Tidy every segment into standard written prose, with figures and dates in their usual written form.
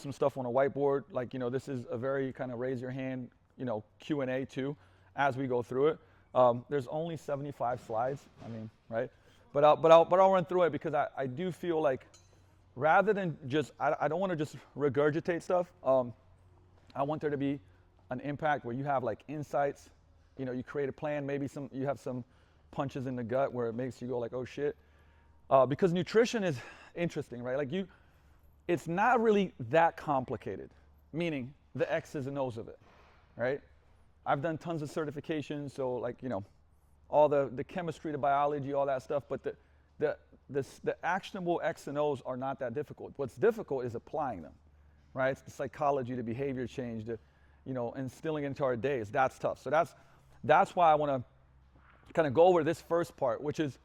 some stuff on a whiteboard. Like, this is a very kind of raise your hand, Q&A too, as we go through it. There's only 75 slides, right? But I'll run through it because I do feel like rather than just, I don't want to just regurgitate stuff. I want there to be an impact where you have like insights, you create a plan, maybe you have some punches in the gut where it makes you go like, oh shit. Because nutrition is interesting, right? Like it's not really that complicated, meaning the X's and O's of it, right? I've done tons of certifications, so like, all the chemistry, the biology, all that stuff, but the actionable X and O's are not that difficult. What's difficult is applying them, right? It's the psychology, the behavior change, the, instilling into our days. That's tough. So that's why I want to kind of go over this first part, which is,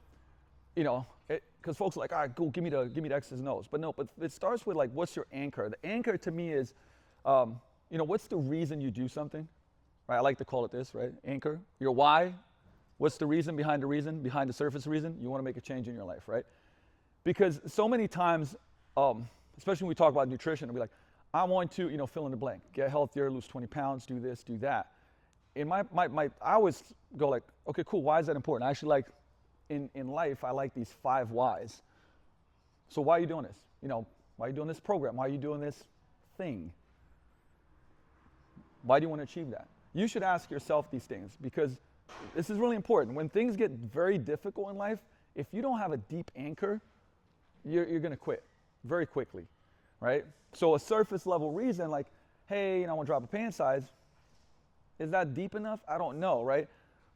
because folks are like, all right, cool, give me the X's and O's. But no, but it starts with like, what's your anchor? The anchor to me is, what's the reason you do something, right? I like to call it this, right? Anchor, your why. What's the reason, behind the surface reason? You want to make a change in your life, right? Because so many times, especially when we talk about nutrition, it'll be like, I want to, fill in the blank, get healthier, lose 20 pounds, do this, do that. In I always go like, okay, cool, why is that important? I actually like, in life, I like these 5 whys. So why are you doing this? Why are you doing this program? Why are you doing this thing? Why do you want to achieve that? You should ask yourself these things because this is really important. When things get very difficult in life, if you don't have a deep anchor, you're going to quit very quickly, right? So a surface level reason like, hey, I want to drop a pant size, is that deep enough? I don't know, right?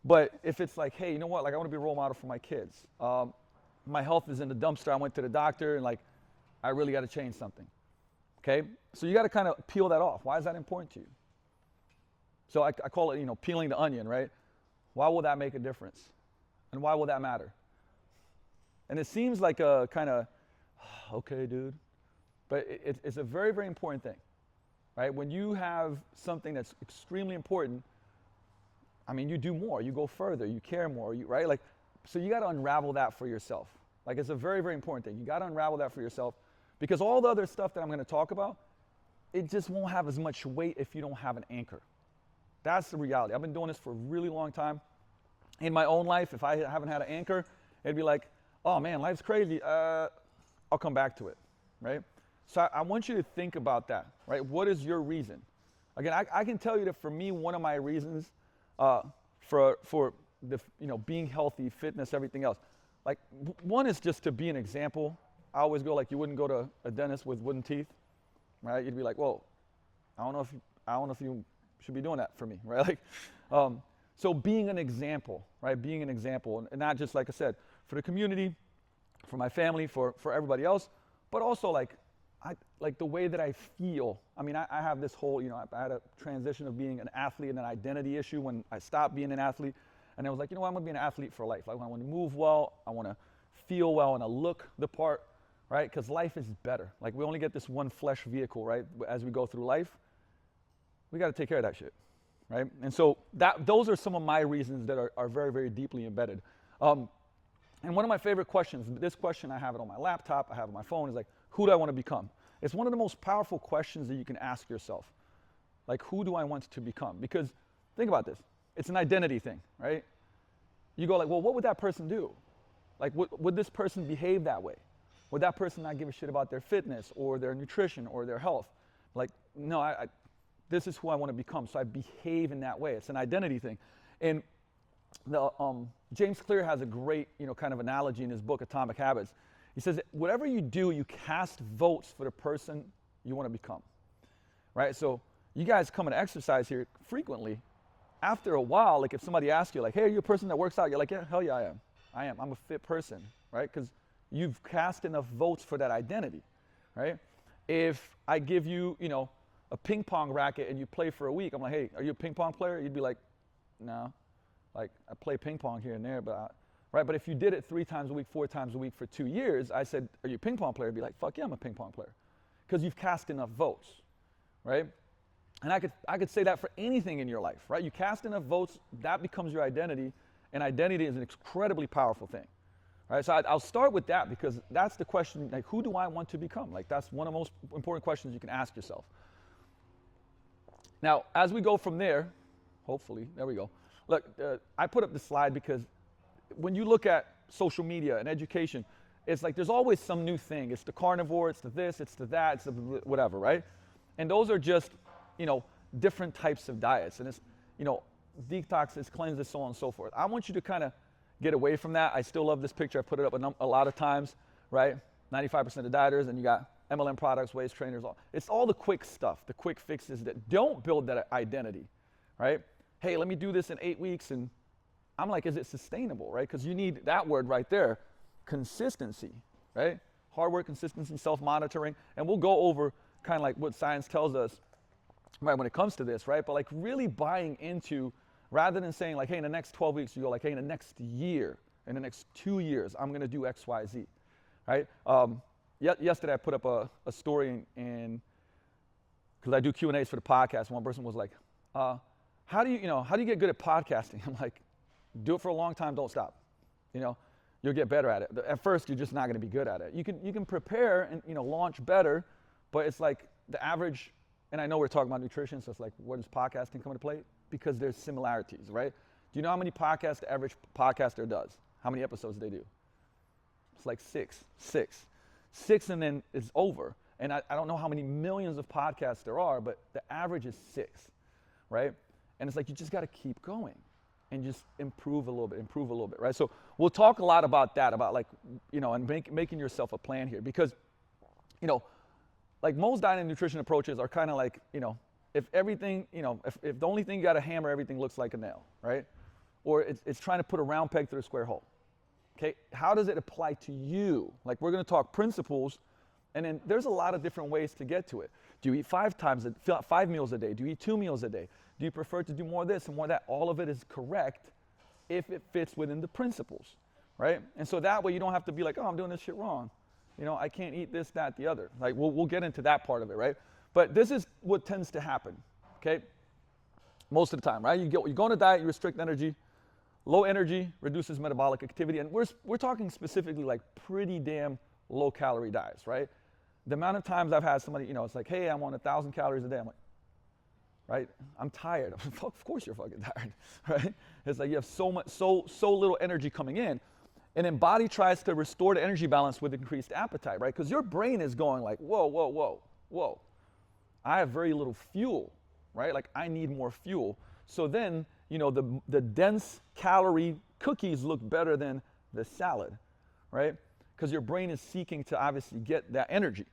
But if it's like, hey, you know what? Like I want to be a role model for my kids. My health is in the dumpster. I went to the doctor and like, I really got to change something. Okay? So you got to kind of peel that off. Why is that important to you? So I call it, peeling the onion, right? Why will that make a difference? And why will that matter? And it seems like a kind of, okay, dude. But it's a very, very important thing, right? When you have something that's extremely important, you do more, you go further, you care more, right? Like, so you got to unravel that for yourself. Like, it's a very, very important thing. You got to unravel that for yourself because all the other stuff that I'm going to talk about, it just won't have as much weight if you don't have an anchor. That's the reality. I've been doing this for a really long time. In my own life, if I haven't had an anchor, it'd be like, oh man, life's crazy. I'll come back to it, right? So I want you to think about that, right? What is your reason? Again, I can tell you that for me, one of my reasons for the being healthy, fitness, everything else, like one is just to be an example. I always go like, you wouldn't go to a dentist with wooden teeth, right? You'd be like, whoa, I don't know if you should be doing that for me, right? Like, so being an example, right? Being an example, and not just like I said, for the community, for my family, for everybody else, but also like the way that I feel. I have this whole, I had a transition of being an athlete and an identity issue when I stopped being an athlete, and I was like, I'm gonna be an athlete for life. Like, I want to move well, I want to feel well, and I look the part, right? Because life is better. Like, we only get this one flesh vehicle, right? As we go through life. We got to take care of that shit, right? And so those are some of my reasons that are very, very deeply embedded. And one of my favorite questions, this question, I have it on my laptop, I have it on my phone, is like, who do I want to become? It's one of the most powerful questions that you can ask yourself. Like, who do I want to become? Because think about this. It's an identity thing, right? You go like, well, what would that person do? Like, would this person behave that way? Would that person not give a shit about their fitness or their nutrition or their health? Like, no, this is who I want to become, so I behave in that way. It's an identity thing. And James Clear has a great, kind of analogy in his book, Atomic Habits. He says, whatever you do, you cast votes for the person you want to become, right? So you guys come and exercise here frequently. After a while, like if somebody asks you, like, hey, are you a person that works out? You're like, yeah, hell yeah, I am. I am. I'm a fit person, right? Because you've cast enough votes for that identity, right? If I give you, a ping pong racket and you play for a week, I'm like, hey, are you a ping pong player? You'd be like, no. Like, I play ping pong here and there, right? But if you did it 3 times a week, 4 times a week for 2 years, I said, are you a ping pong player? You'd be like, fuck yeah, I'm a ping pong player. Because you've cast enough votes, right? And I could say that for anything in your life, right? You cast enough votes, that becomes your identity, and identity is an incredibly powerful thing, Right? So I'll start with that because that's the question, like, who do I want to become? Like, that's one of the most important questions you can ask yourself. Now, as we go from there, hopefully, there we go. Look, I put up the slide because when you look at social media and education, it's like there's always some new thing. It's the carnivore, it's the this, it's the that, it's the whatever, right? And those are just, different types of diets. And it's, detox, it's cleanses, so on and so forth. I want you to kind of get away from that. I still love this picture. I put it up a lot of times, right? 95% of dieters, and you got MLM products, waist trainers. It's all the quick stuff, the quick fixes that don't build that identity, right? Hey, let me do this in 8 weeks, and I'm like, is it sustainable, right? Because you need that word right there, consistency, right? Hard work, consistency, self-monitoring, and we'll go over kind of like what science tells us, right, when it comes to this, right? But like really buying into, rather than saying like, hey, in the next 12 weeks, you go like, hey, in the next year, in the next 2 years, I'm going to do X, Y, Z, right? Yesterday I put up a story in because I do Q&As for the podcast. One person was like, how do you get good at podcasting? I'm like, do it for a long time, don't stop. You'll get better at it. At first, you're just not going to be good at it. You can prepare and launch better, but it's like the average. And I know we're talking about nutrition, so it's like, where does podcasting come into play? Because there's similarities, right? Do you know how many podcasts the average podcaster does? How many episodes they do? It's like six, and then it's over. And I don't know how many millions of podcasts there are, but the average is 6, right? And it's like, you just got to keep going and just improve a little bit, right? So we'll talk a lot about that, about like, and making yourself a plan here, because, like most diet and nutrition approaches are kind of like, if everything, if the only thing you got to hammer, everything looks like a nail, right? Or it's trying to put a round peg through a square hole. Okay, how does it apply to you? Like, we're going to talk principles, and then there's a lot of different ways to get to it. Do you eat 5 meals a day? Do you eat 2 meals a day? Do you prefer to do more of this and more of that? All of it is correct if it fits within the principles, right? And so that way you don't have to be like, oh, I'm doing this shit wrong. I can't eat this, that, the other. Like, we'll get into that part of it, right? But this is what tends to happen, okay? Most of the time, right? You go on a diet, you restrict energy. Low energy reduces metabolic activity. And we're talking specifically like pretty damn low calorie diets, right? The amount of times I've had somebody, it's like, hey, I'm on 1,000 calories a day. I'm like, right? I'm tired. Of course you're fucking tired, right? It's like you have so little energy coming in. And then body tries to restore the energy balance with increased appetite, right? Because your brain is going like, whoa. I have very little fuel, right? Like, I need more fuel. So then, the dense calorie cookies look better than the salad, right? Because your brain is seeking to obviously get that energy.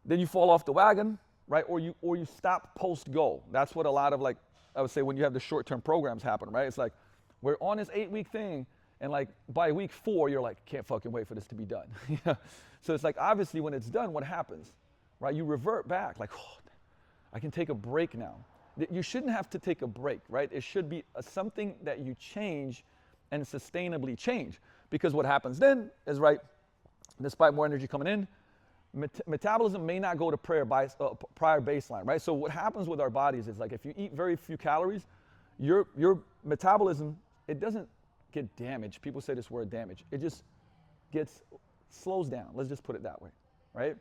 Then you fall off the wagon, right? Or you stop post-goal. That's what a lot of, like, I would say when you have the short-term programs happen, right? It's like, we're on this 8-week thing, and like by week 4, you're like, can't fucking wait for this to be done. So it's like, obviously when it's done, what happens, right? You revert back, like, oh, I can take a break now. You shouldn't have to take a break, right? It should be something that you change and sustainably change. Because what happens then is, right, despite more energy coming in, metabolism may not go to prior baseline, right? So what happens with our bodies is, like, if you eat very few calories, your metabolism, it doesn't get damaged. People say this word damage. It just slows down. Let's just put it that way, right?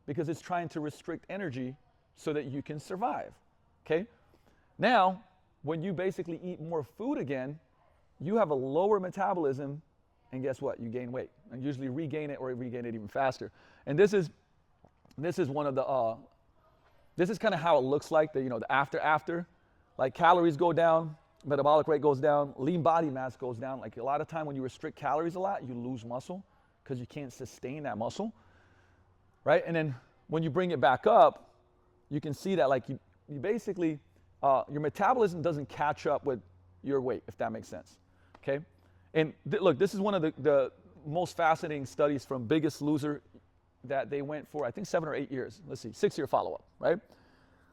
Because it's trying to restrict energy so that you can survive, okay? Now, when you basically eat more food again, you have a lower metabolism, and guess what? You gain weight, and usually regain it or regain it even faster. And this is one of the, this is kind of how it looks like, the after. Like, calories go down, metabolic rate goes down, lean body mass goes down. Like, a lot of time when you restrict calories a lot, you lose muscle because you can't sustain that muscle, right? And then when you bring it back up, you can see that, like, you basically, your metabolism doesn't catch up with your weight, if that makes sense, okay? And look, this is one of the most fascinating studies from Biggest Loser that they went for, I think, 7 or 8 years. Let's see, 6-year follow-up, right?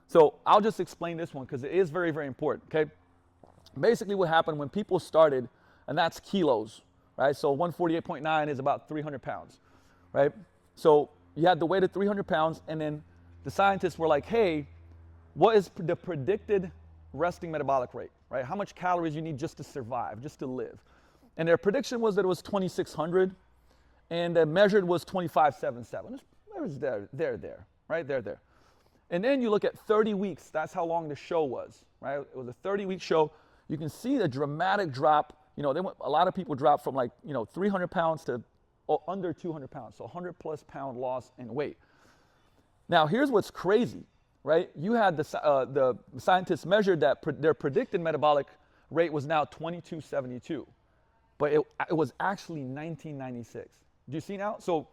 So I'll just explain this one because it is very, very important, okay? Basically what happened when people started, and that's kilos, right? So 148.9 is about 300 pounds, right? So you had the weight of 300 pounds, and then the scientists were like, hey, what is the predicted resting metabolic rate, right? How much calories you need just to survive, just to live? And their prediction was that it was 2,600, and the measured was 25.77. It was there, right? There. And then you look at 30 weeks. That's how long the show was, right? It was a 30-week show. You can see the dramatic drop. A lot of people dropped from 300 pounds to under 200 pounds, so 100 plus pound loss in weight. Now, here's what's crazy, right? You had the scientists measured that their predicted metabolic rate was now 2272, but it was actually 1996. Do you see now? So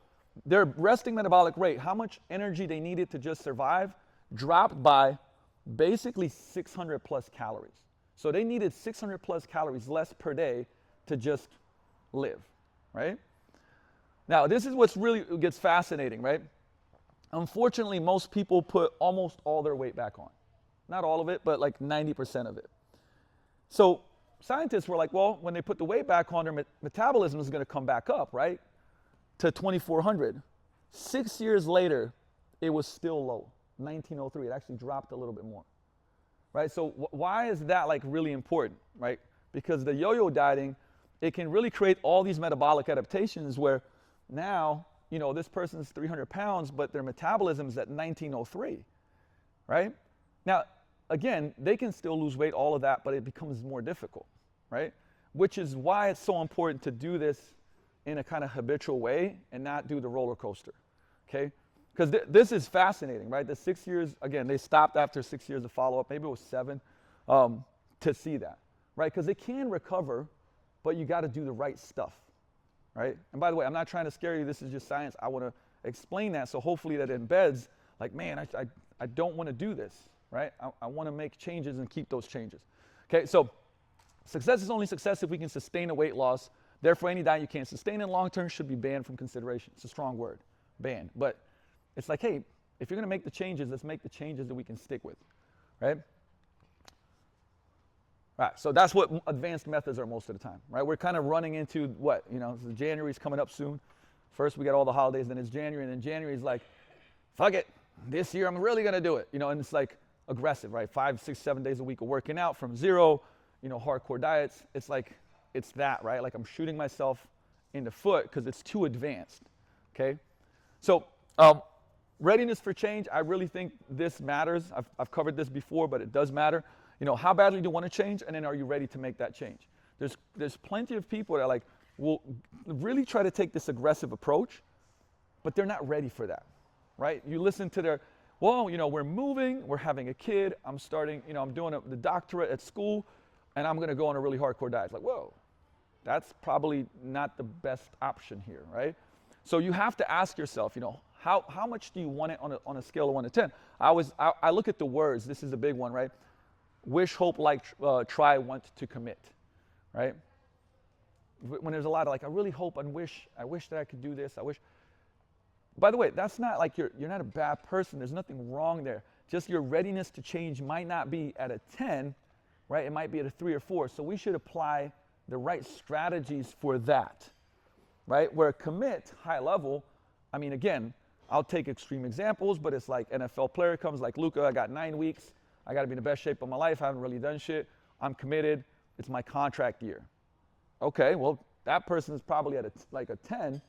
their resting metabolic rate, how much energy they needed to just survive, dropped by basically 600 plus calories. So they needed 600 plus calories less per day to just live, right? Now, this is what's really gets fascinating, right? Unfortunately, most people put almost all their weight back on. Not all of it, but like 90% of it. So scientists were like, well, when they put the weight back on, their metabolism is going to come back up, right? To 2,400. 6 years later, it was still low, 1903. It actually dropped a little bit more, right? So why is that like really important, right? Because the yo-yo dieting, it can really create all these metabolic adaptations where now, this person's 300 pounds, but their metabolism is at 1903, right? Now, again, they can still lose weight, all of that, but it becomes more difficult, right? Which is why it's so important to do this in a kind of habitual way and not do the roller coaster, okay? Because this is fascinating, right? The 6 years, again, they stopped after 6 years of follow-up, maybe it was 7, to see that, right? Because it can recover, but you got to do the right stuff, right? And by the way, I'm not trying to scare you. This is just science. I want to explain that, so hopefully that embeds, like, man, I don't want to do this, right? I want to make changes and keep those changes. Okay, so success is only success if we can sustain a weight loss. Therefore, any diet you can't sustain in long term should be banned from consideration. It's a strong word, banned. But it's like, hey, if you're going to make the changes, let's make the changes that we can stick with, right? All right, so that's what advanced methods are most of the time, right? We're kind of running into what, January's coming up soon. First we got all the holidays, then it's January, and then January's like, fuck it, this year I'm really going to do it, and it's like aggressive, right? 5, 6, 7 days a week of working out from zero, hardcore diets. It's like, it's that, right? Like I'm shooting myself in the foot because it's too advanced, okay? So readiness for change, I really think this matters. I've covered this before, but it does matter. How badly do you want to change, and then are you ready to make that change? There's plenty of people that will really try to take this aggressive approach, but they're not ready for that, right? You listen to their, well, we're moving, we're having a kid, I'm starting, I'm doing the doctorate at school, and I'm going to go on a really hardcore diet. It's like, whoa, that's probably not the best option here, right? So you have to ask yourself, how much do you want it on a scale of 1 to 10? I look at the words. This is a big one, right? Wish, hope, like, try, want to commit, right? When there's a lot of I really hope and wish that I could do this. I wish. By the way, that's not like you're not a bad person. There's nothing wrong there. Just your readiness to change might not be at a 10, right? It might be at a 3 or 4. So we should apply the right strategies for that, right? Where commit, high level, I mean, again, I'll take extreme examples, but it's like NFL player comes like Luka, I got 9 weeks. I got to be in the best shape of my life. I haven't really done shit. I'm committed. It's my contract year. Okay, well, that person is probably at a 10,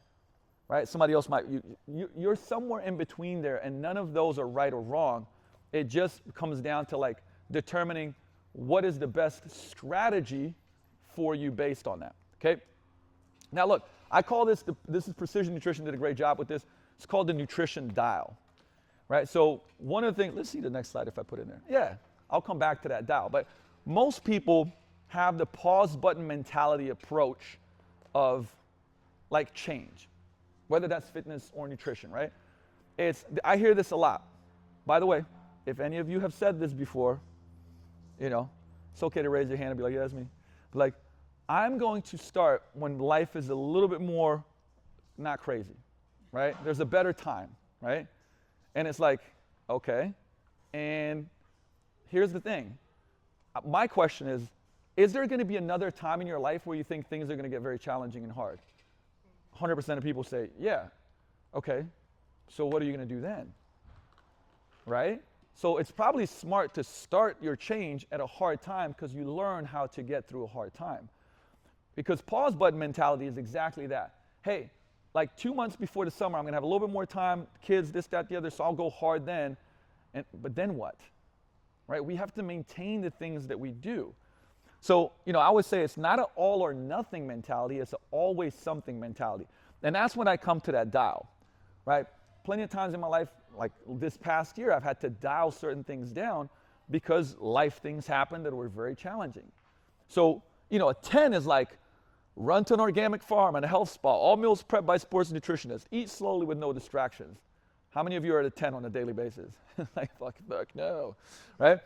right? Somebody else might. You're somewhere in between there, and none of those are right or wrong. It just comes down to determining what is the best strategy for you based on that, okay? Now, look, I call this is Precision Nutrition did a great job with this. It's called the nutrition dial. Right, so one of the things, let's see the next slide if I put it in there. Yeah, I'll come back to that dial. But most people have the pause button mentality approach of change, whether that's fitness or nutrition, right? I hear this a lot. By the way, if any of you have said this before, it's okay to raise your hand and be like, yeah, that's me. But I'm going to start when life is a little bit more not crazy, right? There's a better time, right? And it's like, okay, and here's the thing. My question is there going to be another time in your life where you think things are going to get very challenging and hard? 100% of people say, yeah. Okay, so what are you going to do then? Right? So it's probably smart to start your change at a hard time because you learn how to get through a hard time. Because pause button mentality is exactly that. Hey, like 2 months before the summer, I'm going to have a little bit more time, kids, this, that, the other, so I'll go hard then. But then what? Right? We have to maintain the things that we do. So, I would say it's not an all or nothing mentality, it's an always something mentality. And that's when I come to that dial, right? Plenty of times in my life, like this past year, I've had to dial certain things down because life things happened that were very challenging. So, a 10 is like, run to an organic farm and a health spa, all meals prepped by sports nutritionists, eat slowly with no distractions. How many of you are at a 10 on a daily basis? Like, fuck, no, right?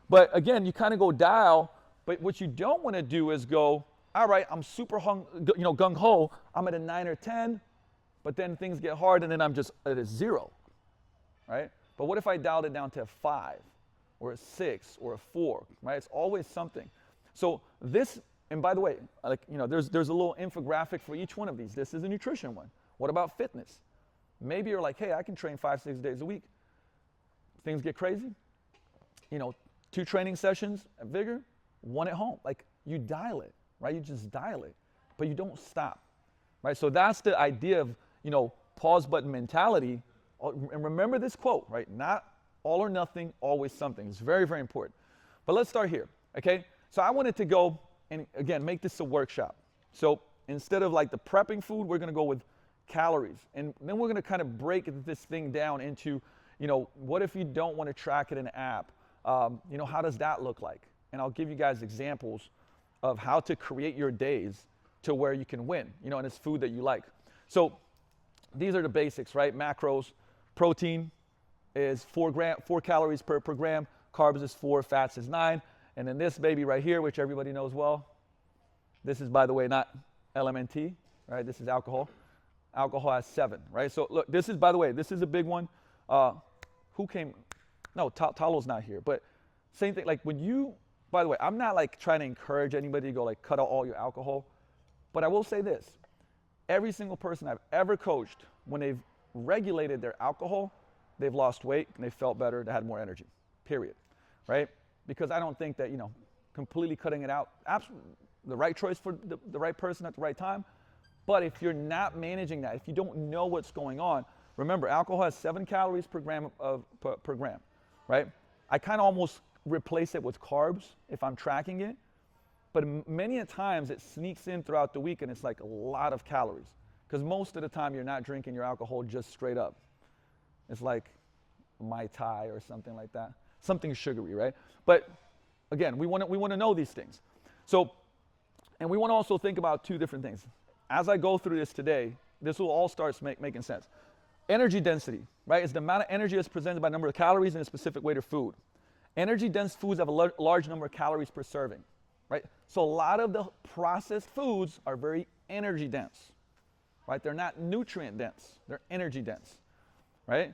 But again, you kind of go dial, but what you don't want to do is go, all right, I'm super gung-ho, I'm at a 9 or 10, but then things get hard and then I'm just at a 0, right? But what if I dialed it down to a 5 or a 6 or a 4, right? It's always something. So this, and by the way, there's a little infographic for each one of these. This is a nutrition one. What about fitness? Maybe you're like, hey, I can train 5-6 days a week. Things get crazy. 2 training sessions at Vigor, 1 at home. Like, you dial it, right? You just dial it, but you don't stop, right? So that's the idea of, pause button mentality. And remember this quote, right? Not all or nothing, always something. It's very, very important. But let's start here, okay? So I wanted to go and, again, make this a workshop. So instead of like the prepping food, we're going to go with calories. And then we're going to kind of break this thing down into, what if you don't want to track it in an app? How does that look like? And I'll give you guys examples of how to create your days to where you can win, and it's food that you like. So these are the basics, right? Macros. Protein is 4 calories per gram. Carbs is 4, fats is 9. And then this baby right here, which everybody knows well, this is, by the way, not LMNT, right? This is alcohol. Alcohol has 7, right? So look, this is, by the way, this is a big one. Who came? No, Talo's not here. But same thing, like when you, by the way, I'm not like trying to encourage anybody to go like cut out all your alcohol. But I will say this. Every single person I've ever coached, when they've regulated their alcohol, they've lost weight, and they felt better, they had more energy, period, right? Because I don't think that, completely cutting it out, absolutely the right choice for the right person at the right time. But if you're not managing that, if you don't know what's going on, remember, alcohol has 7 calories per gram, per gram, right? I kind of almost replace it with carbs if I'm tracking it. But many a times it sneaks in throughout the week and it's like a lot of calories. Because most of the time you're not drinking your alcohol just straight up. It's like Mai Tai or something like that. Something sugary, right? But again, we want to know these things. So, and we want to also think about 2 different things. As I go through this today, this will all start making sense. Energy density, right? Is the amount of energy that's presented by number of calories in a specific weight of food. Energy dense foods have a large number of calories per serving, right? So a lot of the processed foods are very energy dense, right? They're not nutrient dense, they're energy dense, right?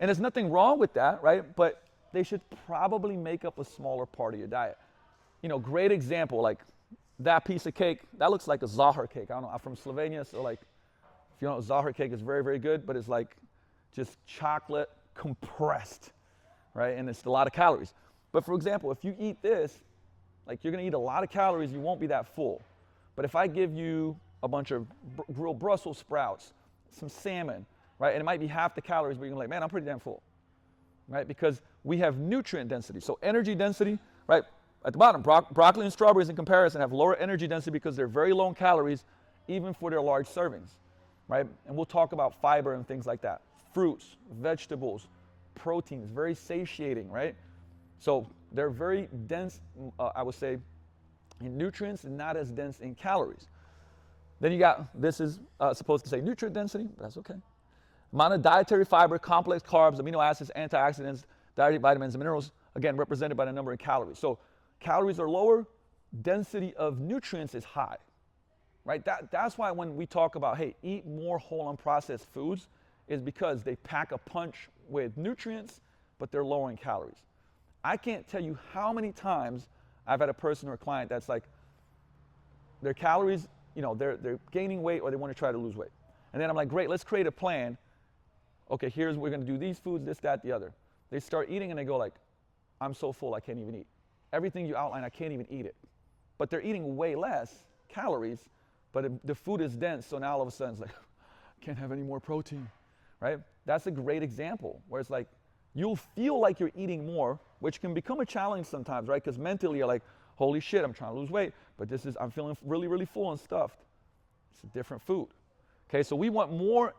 And there's nothing wrong with that, right? But they should probably make up a smaller part of your diet. Great example, like that piece of cake, that looks like a Zahar cake. I don't know, I'm from Slovenia, so like, if you know, Zahar cake is very, very good, but it's like just chocolate compressed, right? And it's a lot of calories. But for example, if you eat this, like you're gonna eat a lot of calories, you won't be that full. But if I give you a bunch of grilled Brussels sprouts, some salmon, right? And it might be half the calories, but you're gonna be like, man, I'm pretty damn full, right? Because we have nutrient density. So energy density, right? At the bottom, broccoli and strawberries in comparison have lower energy density because they're very low in calories, even for their large servings, right? And we'll talk about fiber and things like that. Fruits, vegetables, proteins, very satiating, right? So they're very dense, I would say, in nutrients and not as dense in calories. Then you got, this is supposed to say nutrient density, but that's okay. Amount of dietary fiber, complex carbs, amino acids, antioxidants, dietary vitamins, and minerals, again, represented by the number of calories. So calories are lower, density of nutrients is high, right? That's why when we talk about, hey, eat more whole unprocessed foods, is because they pack a punch with nutrients, but they're lower in calories. I can't tell you how many times I've had a person or a client that's like, their calories, they're gaining weight or they want to try to lose weight. And then I'm like, great, let's create a plan. Okay, we're going to do these foods, this, that, the other. They start eating and they go like, I'm so full, I can't even eat. Everything you outline, I can't even eat it. But they're eating way less calories, but the food is dense, so now all of a sudden it's like, can't have any more protein, right? That's a great example where it's like, you'll feel like you're eating more, which can become a challenge sometimes, right? Because mentally you're like, holy shit, I'm trying to lose weight, but I'm feeling really, really full and stuffed. It's a different food. Okay, so we want more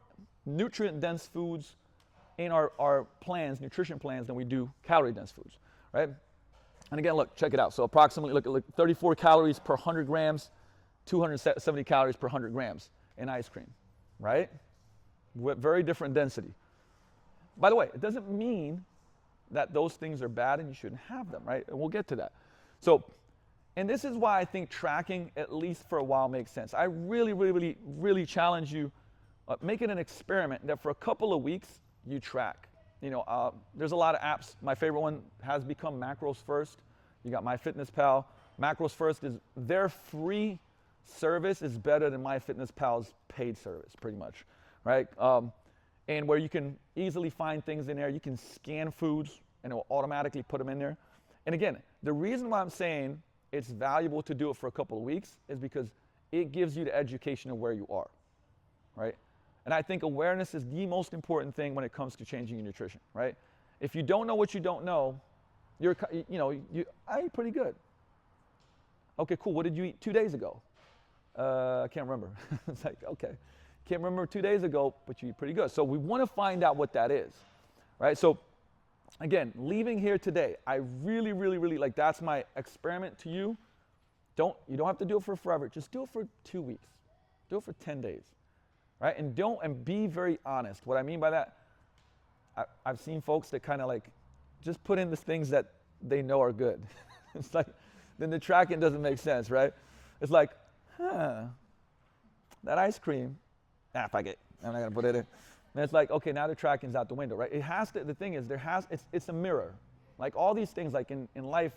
nutrient-dense foods in our plans, nutrition plans, than we do calorie-dense foods, right? And again, look, check it out. So approximately, look 34 calories per 100 grams, 270 calories per 100 grams in ice cream, right? With very different density. By the way, it doesn't mean that those things are bad and you shouldn't have them, right? And we'll get to that. So, and this is why I think tracking, at least for a while, makes sense. I really, really, really, really challenge you, make it an experiment that for a couple of weeks, you track. You know, there's a lot of apps. My favorite one has become Macros First. You got MyFitnessPal. Macros First is their free service is better than MyFitnessPal's paid service, pretty much, right? And where you can easily find things in there. You can scan foods, and it will automatically put them in there. And again, the reason why I'm saying it's valuable to do it for a couple of weeks is because it gives you the education of where you are, right? And I think awareness is the most important thing when it comes to changing your nutrition, right? If you don't know what you don't know, I eat pretty good. Okay, cool. What did you eat 2 days ago? I can't remember. It's like, okay, can't remember 2 days ago, but you eat pretty good. So we want to find out what that is, right? So again, leaving here today, I really, really, really, like, that's my experiment to you. You don't have to do it for forever. Just do it for 2 weeks. Do it for 10 days, right? And be very honest. What I mean by that, I've seen folks that kind of like just put in the things that they know are good. It's like, then the tracking doesn't make sense, right? It's like, that ice cream, fuck it, I'm not gonna put it in. And it's like, okay, now the tracking's out the window, right? It has to, the thing is, it's a mirror. Like all these things, like in life,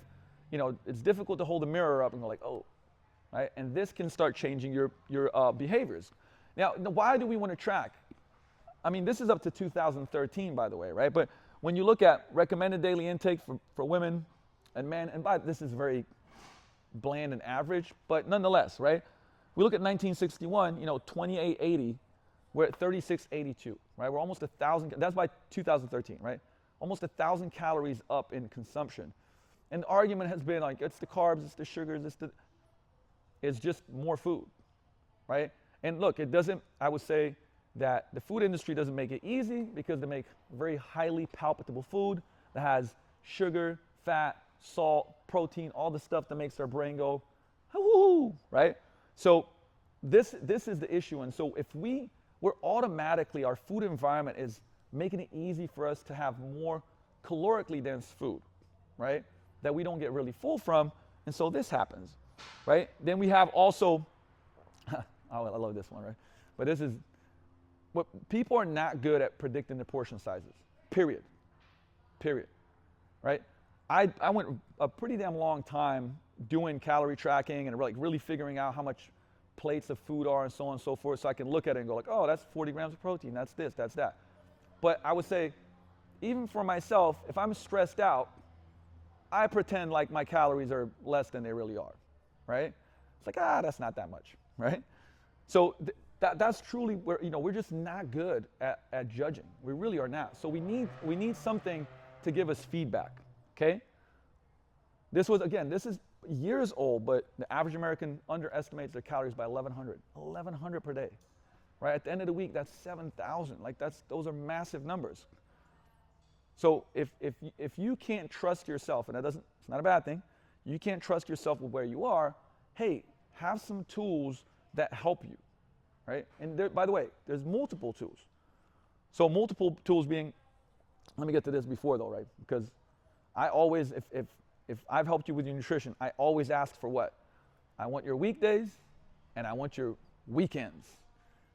you know, it's difficult to hold a mirror up and go like, oh, right? And this can start changing your behaviors. Now, why do we want to track? I mean, this is up to 2013, by the way, right? But when you look at recommended daily intake for women and men, and this is very bland and average, but nonetheless, right? We look at 1961, 2880, we're at 3682, right? We're almost 1,000, that's by 2013, right? Almost 1,000 calories up in consumption. And the argument has been like, it's the carbs, it's the sugars, it's just more food, right? And look, I would say that the food industry doesn't make it easy because they make very highly palatable food that has sugar, fat, salt, protein, all the stuff that makes our brain go, woo, right? So this is the issue. And so if we're automatically, our food environment is making it easy for us to have more calorically dense food, right? That we don't get really full from. And so this happens, right? Then we have also, I love this one, right? But this is, what people are not good at predicting the portion sizes, period, right? I went a pretty damn long time doing calorie tracking and really figuring out how much plates of food are and so on and so forth, so I can look at it and go like, oh, that's 40 grams of protein, that's this, that's that. But I would say, even for myself, if I'm stressed out, I pretend like my calories are less than they really are, right? It's like, that's not that much, right? So that's truly where, we're just not good at judging. We really are not. So we need something to give us feedback, okay? This is years old, but the average American underestimates their calories by 1,100 per day, right? At the end of the week, that's 7,000. Like those are massive numbers. So if you can't trust yourself, and it's not a bad thing, you can't trust yourself with where you are, hey, have some tools that help you, right? And by the way, there's multiple tools. So multiple tools being, let me get to this before though, right? Because I always, if I've helped you with your nutrition, I always ask for what? I want your weekdays and I want your weekends.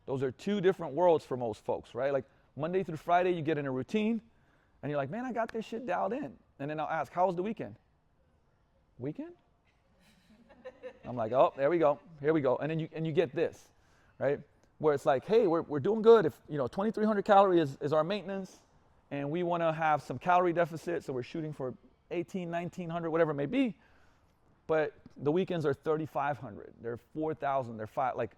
Those are two different worlds for most folks, right? Like Monday through Friday, you get in a routine and you're like, man, I got this shit dialed in. And then I'll ask, how was the weekend? Weekend? I'm like, oh, there we go. Here we go. And then you get this, right? Where it's like, hey, we're doing good. If 2,300 calories is our maintenance, and we want to have some calorie deficit, so we're shooting for 1,800, 1,900, whatever it may be. But the weekends are 3,500. They're 4,000. They're 5. Like,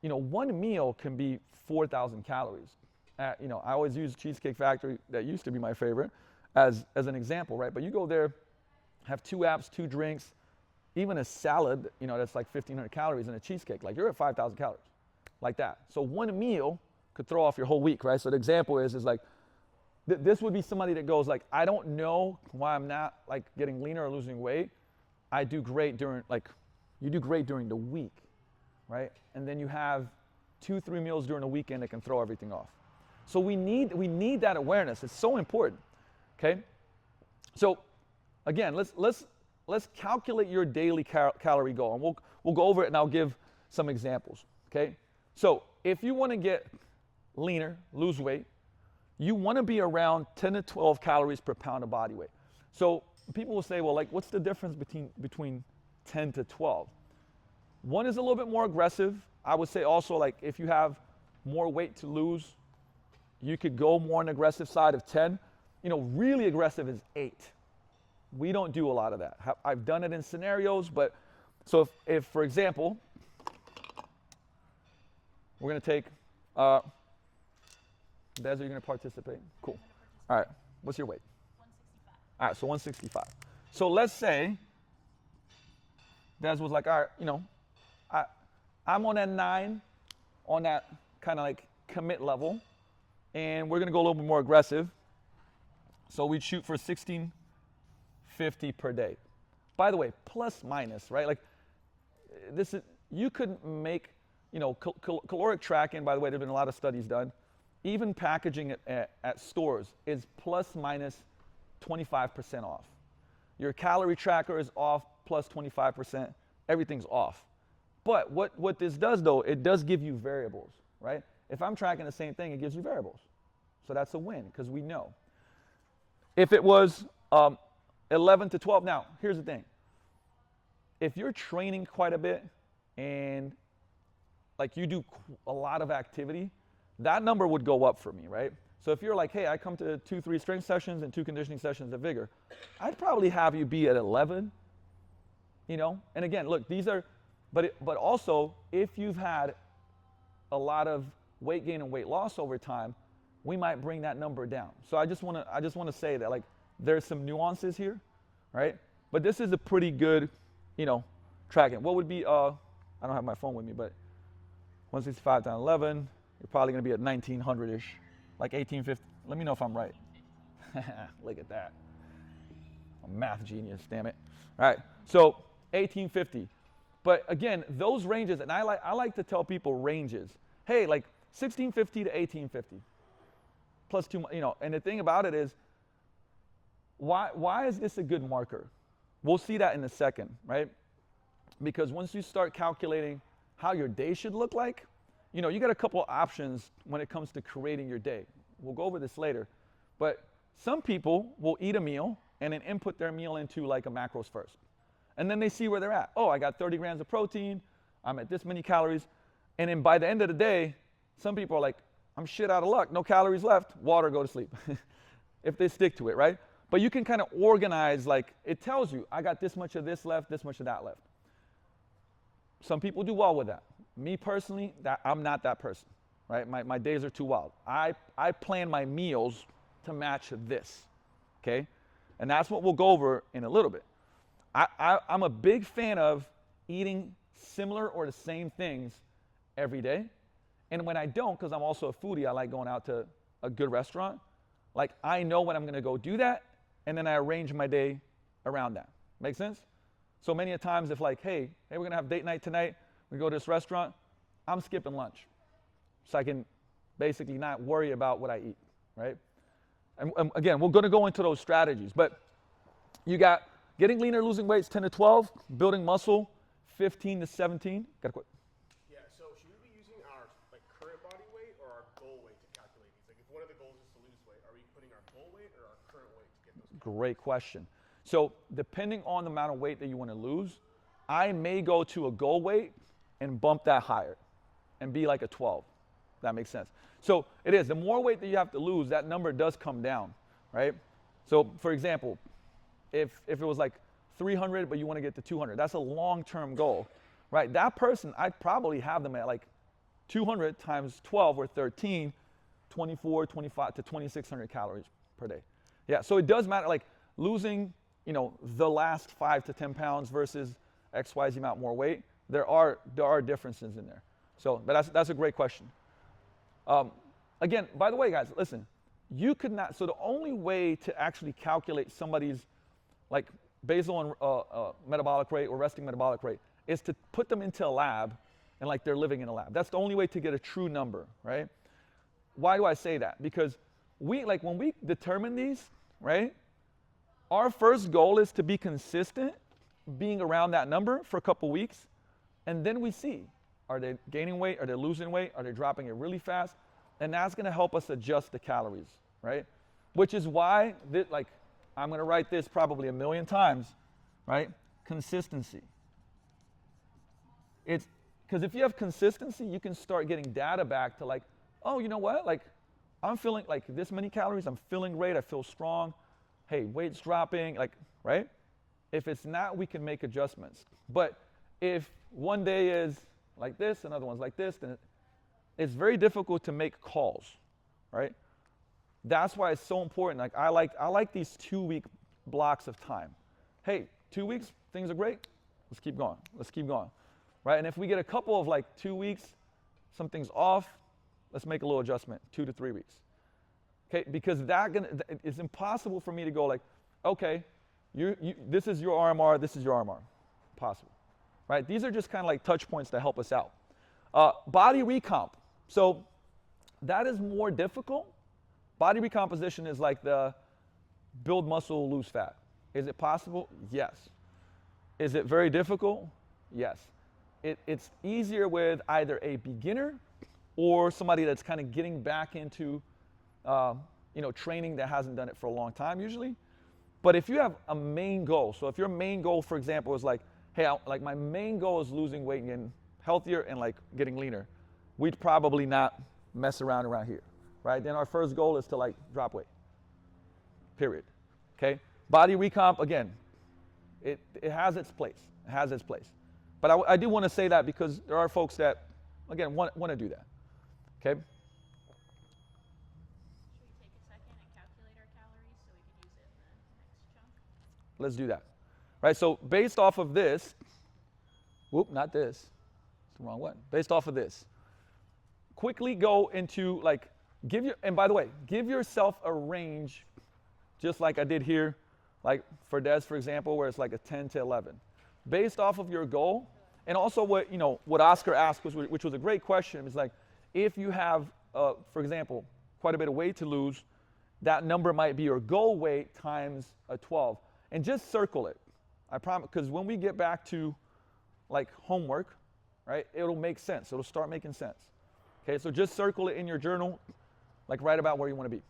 one meal can be 4,000 calories. I always use Cheesecake Factory, that used to be my favorite, as an example, right? But you go there, have 2 apps, 2 drinks, even a salad, that's like 1,500 calories, and a cheesecake, like you're at 5,000 calories, like that. So one meal could throw off your whole week, right? So the example is like, this would be somebody that goes like, I don't know why I'm not like getting leaner or losing weight. I do great during, you do great during the week, right? And then you have 2-3 meals during the weekend that can throw everything off. So we need that awareness. It's so important, okay? So again, let's calculate your daily calorie goal, and we'll go over it, and I'll give some examples, okay? So if you want to get leaner, lose weight, you want to be around 10 to 12 calories per pound of body weight. So people will say, well, like, what's the difference between 10 to 12? One is a little bit more aggressive. I would say also, like, if you have more weight to lose, you could go more on the aggressive side of 10. Really aggressive is 8. We don't do a lot of that. I've done it in scenarios, but so if for example, we're going to take, Des, are you going to participate? Cool. All right. What's your weight? 165. All right, so 165. So let's say Des was like, all right, I'm on that 9, on that kind of like commit level, and we're going to go a little bit more aggressive. So we'd shoot for 1650 per day. By the way, plus minus, right? Like this is, you could make, caloric tracking, by the way, there've been a lot of studies done. Even packaging it at stores is plus minus 25% off. Your calorie tracker is off plus 25%. Everything's off. But what this does, though, it does give you variables, right? If I'm tracking the same thing, it gives you variables. So that's a win, because we know. If it was 11 to 12, now, here's the thing. If you're training quite a bit and like you do a lot of activity, that number would go up for me, right? So if you're like, hey, I come to 2-3 strength sessions and 2 conditioning sessions at Vigor, I'd probably have you be at 11, And again, look, these are, but also if you've had a lot of weight gain and weight loss over time, we might bring that number down. So I just want to say that, like, there's some nuances here, right? But this is a pretty good, tracking. What would be, I don't have my phone with me, but 165 times 11, you're probably going to be at 1900-ish, like 1850. Let me know if I'm right. Look at that. I'm a math genius, damn it. All right, so 1850. But again, those ranges, and I like to tell people ranges. Hey, like 1650 to 1850, plus 2, and the thing about it is, why is this a good marker? We'll see that in a second, right? Because once you start calculating how your day should look like, you got a couple of options when it comes to creating your day. We'll go over this later. But some people will eat a meal and then input their meal into like a macros first. And then they see where they're at. Oh, I got 30 grams of protein. I'm at this many calories. And then by the end of the day, some people are like, I'm shit out of luck. No calories left. Water, go to sleep. If they stick to it, right? But you can kind of organize, like, it tells you, I got this much of this left, this much of that left. Some people do well with that. Me personally, I'm not that person, right? My days are too wild. I plan my meals to match this, okay? And that's what we'll go over in a little bit. I'm a big fan of eating similar or the same things every day. And when I don't, because I'm also a foodie, I like going out to a good restaurant. Like, I know when I'm going to go do that, and then I arrange my day around that. Make sense? So many a times if like, hey, we're going to have date night tonight, we go to this restaurant, I'm skipping lunch. So I can basically not worry about what I eat, right? And again, we're going to go into those strategies. But you got getting leaner, losing weights, 10 to 12, building muscle, 15 to 17. Got to quit. Yeah, so should we be using our current body weight or our goal weight to calculate these? Like, if one of the goals is to lose weight, are we putting our goal weight or our current weight to get those? Great question. So depending on the amount of weight that you want to lose, I may go to a goal weight and bump that higher and be like a 12. That makes sense. So it is. The more weight that you have to lose, that number does come down, right? So for example, if it was like 300, but you want to get to 200, that's a long-term goal, right? That person, I'd probably have them at like 200 times 12 or 13, 24, 25 to 2,600 calories per day. Yeah, so it does matter, like losing, the last 5 to 10 pounds versus XYZ amount more weight. There are differences in there. So, but that's a great question. Again, by the way, guys, listen, you could not, so the only way to actually calculate somebody's like basal and metabolic rate or resting metabolic rate is to put them into a lab and like they're living in a lab. That's the only way to get a true number, right? Why do I say that? Because when we determine these, right, our first goal is to be consistent, being around that number for a couple weeks, and then we see, are they gaining weight, are they losing weight, are they dropping it really fast? And that's gonna help us adjust the calories, right? Which is why, I'm gonna write this probably 1,000,000 times, right? Consistency. It's, because if you have consistency, you can start getting data back to like, oh, you know what? Like, I'm feeling like this many calories, I'm feeling great, I feel strong. Hey, weight's dropping, like, right? If it's not, we can make adjustments. But if one day is like this, another one's like this, then it's very difficult to make calls, right? That's why it's so important. Like I like these 2-week blocks of time. Hey, 2 weeks, things are great. Let's keep going. Let's keep going, right? And if we get a couple of like 2 weeks, something's off, let's make a little adjustment, 2 to 3 weeks. Okay, because it's impossible for me to go like, okay, this is your RMR, this is your RMR. Impossible, right? These are just kind of like touch points to help us out. Body recomp. So that is more difficult. Body recomposition is like the build muscle, lose fat. Is it possible? Yes. Is it very difficult? Yes. It's easier with either a beginner or somebody that's kind of getting back into training that hasn't done it for a long time usually. But if you have a main goal, so if your main goal, for example, is like, hey, my main goal is losing weight and getting healthier and like getting leaner, we'd probably not mess around here, right? Then our first goal is to like drop weight, period, okay? Body recomp, again, it has its place. It has its place. But I do want to say that because there are folks that, again, want to do that, okay? Let's do that, right? So based off of this, not this, it's the wrong one. Based off of this, quickly go into like, and by the way, give yourself a range, just like I did here, like for Des, for example, where it's like a 10 to 11. Based off of your goal, and also what Oscar asked, which was a great question, is like, if you have, for example, quite a bit of weight to lose, that number might be your goal weight times a 12. And just circle it. I promise, because when we get back to like homework, right, it'll make sense. It'll start making sense. Okay, so just circle it in your journal, like right about where you want to be.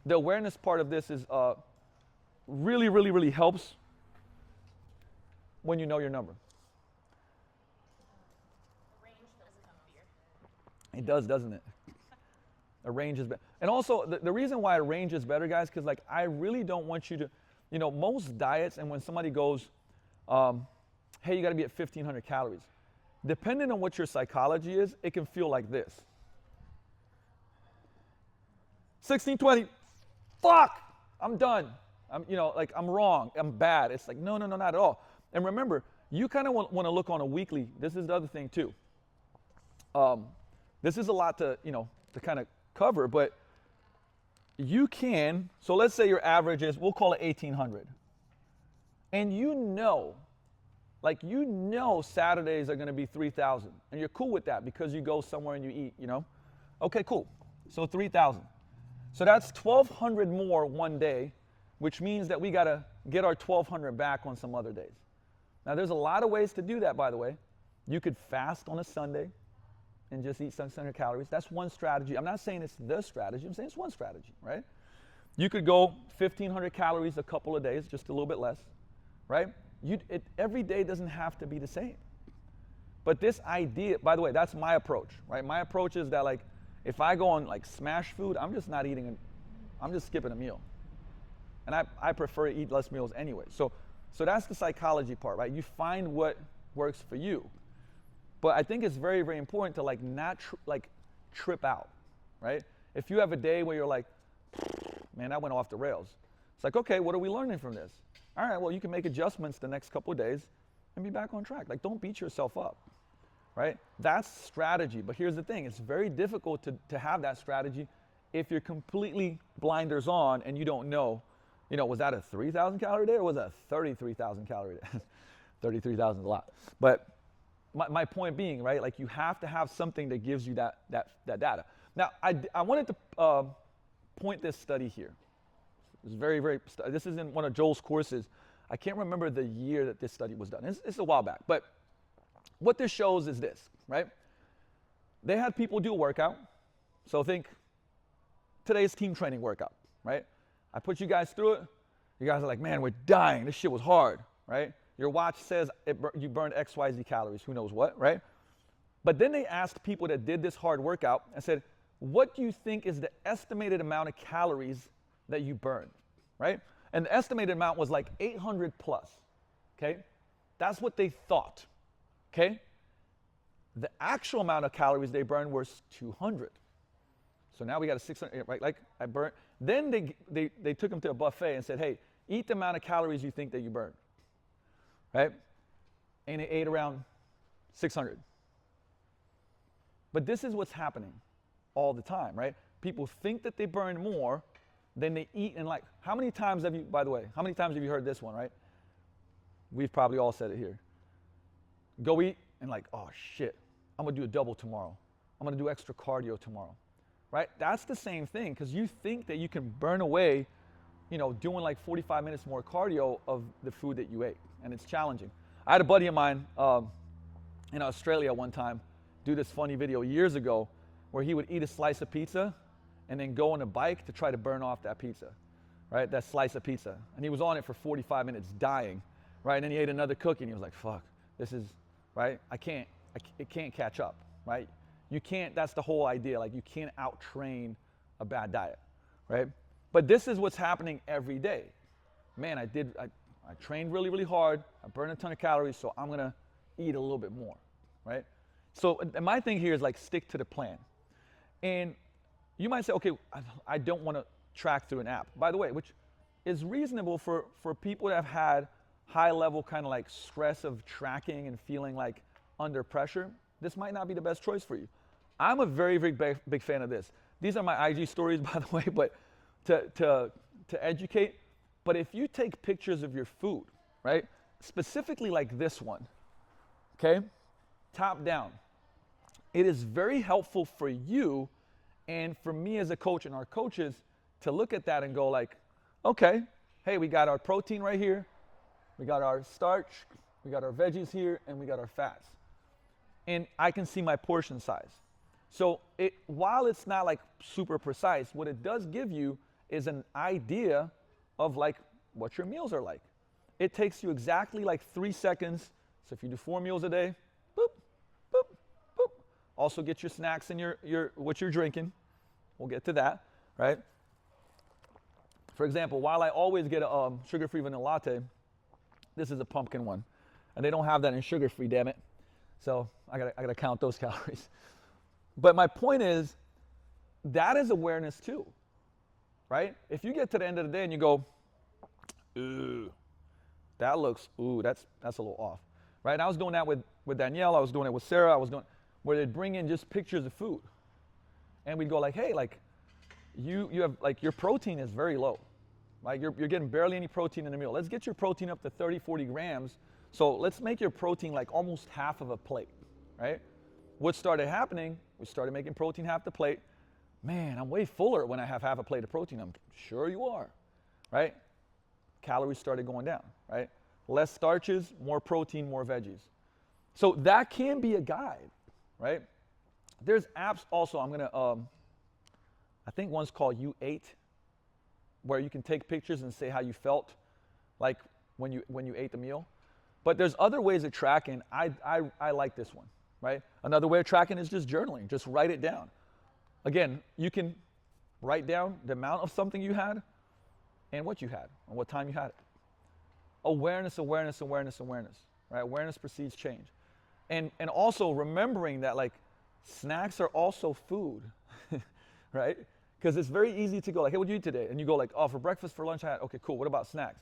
The awareness part of this is really, really, really helps when you know your number. A range does come fear. It does, doesn't it? A range is better. And also, the reason why a range is better, guys, because like I really don't want you to, most diets, and when somebody goes, hey, you got to be at 1,500 calories, depending on what your psychology is, it can feel like this. 1620, fuck, I'm done. I'm wrong, I'm bad. It's like, no, not at all. And remember, you kind of want to look on a weekly. This is the other thing too. This is a lot to kind of cover, but you can, so let's say your average is, we'll call it 1,800. And Saturdays are going to be 3,000. And you're cool with that because you go somewhere and you eat, Okay, cool. So 3,000. So that's 1,200 more one day, which means that we got to get our 1,200 back on some other days. Now, there's a lot of ways to do that, by the way. You could fast on a Sunday and just eat 600 calories. That's one strategy. I'm not saying it's the strategy. I'm saying it's one strategy, right? You could go 1,500 calories a couple of days, just a little bit less, right? Every day doesn't have to be the same. But this idea, by the way, that's my approach, right? My approach is that like, if I go on like smash food, I'm just not eating, I'm just skipping a meal. And I prefer to eat less meals anyway. So that's the psychology part, right? You find what works for you. But I think it's very, very important to like not trip out, right? If you have a day where you're like, man, that went off the rails. It's like, okay, what are we learning from this? All right, well, you can make adjustments the next couple of days and be back on track. Like, don't beat yourself up, right? That's strategy. But here's the thing. It's very difficult to have that strategy if you're completely blinders on and you don't know, was that a 3,000 calorie day or was that a 33,000 calorie day? 33,000 is a lot. But my point being, right, like you have to have something that gives you that data. Now, I wanted to point this study here. It's very, very, this is in one of Joel's courses. I can't remember the year that this study was done. It's a while back. But what this shows is this, right? They had people do a workout. So think today's team training workout, right? I put you guys through it. You guys are like, man, we're dying. This shit was hard, right? Your watch says you burned XYZ calories, who knows what, right? But then they asked people that did this hard workout and said, what do you think is the estimated amount of calories that you burned, right? And the estimated amount was like 800 plus, okay? That's what they thought, okay? The actual amount of calories they burned was 200. So now we got a 600, right? Like I burned. Then they took them to a buffet and said, hey, eat the amount of calories you think that you burned, right? And they ate around 600. But this is what's happening all the time, right? People think that they burn more than they eat. And like, how many times have you, by the way, how many times have you heard this one, right? We've probably all said it here. Go eat and like, oh shit, I'm gonna do a double tomorrow. I'm gonna do extra cardio tomorrow, right? That's the same thing because you think that you can burn away, doing like 45 minutes more cardio of the food that you ate, and it's challenging. I had a buddy of mine in Australia one time do this funny video years ago where he would eat a slice of pizza and then go on a bike to try to burn off that pizza, right? That slice of pizza. And he was on it for 45 minutes dying, right? And then he ate another cookie and he was like, fuck, this is, right? It can't catch up, right? You can't, that's the whole idea. Like you can't out-train a bad diet, right? But this is what's happening every day. Man, I trained really, really hard. I burned a ton of calories, so I'm gonna eat a little bit more, right? So and my thing here is like stick to the plan. And you might say, okay, I don't want to track through an app. By the way, which is reasonable for people that have had high level kind of like stress of tracking and feeling like under pressure. This might not be the best choice for you. I'm a very, very big fan of this. These are my IG stories, by the way, but to educate. But if you take pictures of your food, right, specifically like this one, okay, top down, it is very helpful for you and for me as a coach and our coaches to look at that and go like, okay, hey, we got our protein right here, we got our starch, we got our veggies here, and we got our fats. And I can see my portion size. So while it's not like super precise, what it does give you is an idea of like what your meals are like. It takes you exactly like 3 seconds. So if you do 4 meals a day, boop, boop, boop. Also get your snacks and your what you're drinking. We'll get to that, right? For example, while I always get a sugar-free vanilla latte, this is a pumpkin one. And they don't have that in sugar-free, damn it. So I gotta count those calories. But my point is, that is awareness too, right? If you get to the end of the day and you go, ooh, that's a little off, right? And I was doing that with Danielle, I was doing it with Sarah, where they'd bring in just pictures of food. And we'd go like, hey, like, you have, like, your protein is very low. Like, you're getting barely any protein in the meal. Let's get your protein up to 30, 40 grams. So let's make your protein like almost half of a plate, right? What started happening, we started making protein half the plate. Man, I'm way fuller when I have half a plate of protein. I'm sure you are, right? Calories started going down, right? Less starches, more protein, more veggies. So that can be a guide, right? There's apps also, I think one's called U8, where you can take pictures and say how you felt like when you ate the meal. But there's other ways of tracking. I like this one, right? Another way of tracking is just journaling. Just write it down. Again, you can write down the amount of something you had and what you had and what time you had it. Awareness, awareness, awareness, awareness, right? Awareness precedes change. And also remembering that like snacks are also food, right? Because it's very easy to go like, hey, what did you eat today? And you go like, oh, for breakfast, for lunch, I had, okay, cool. What about snacks?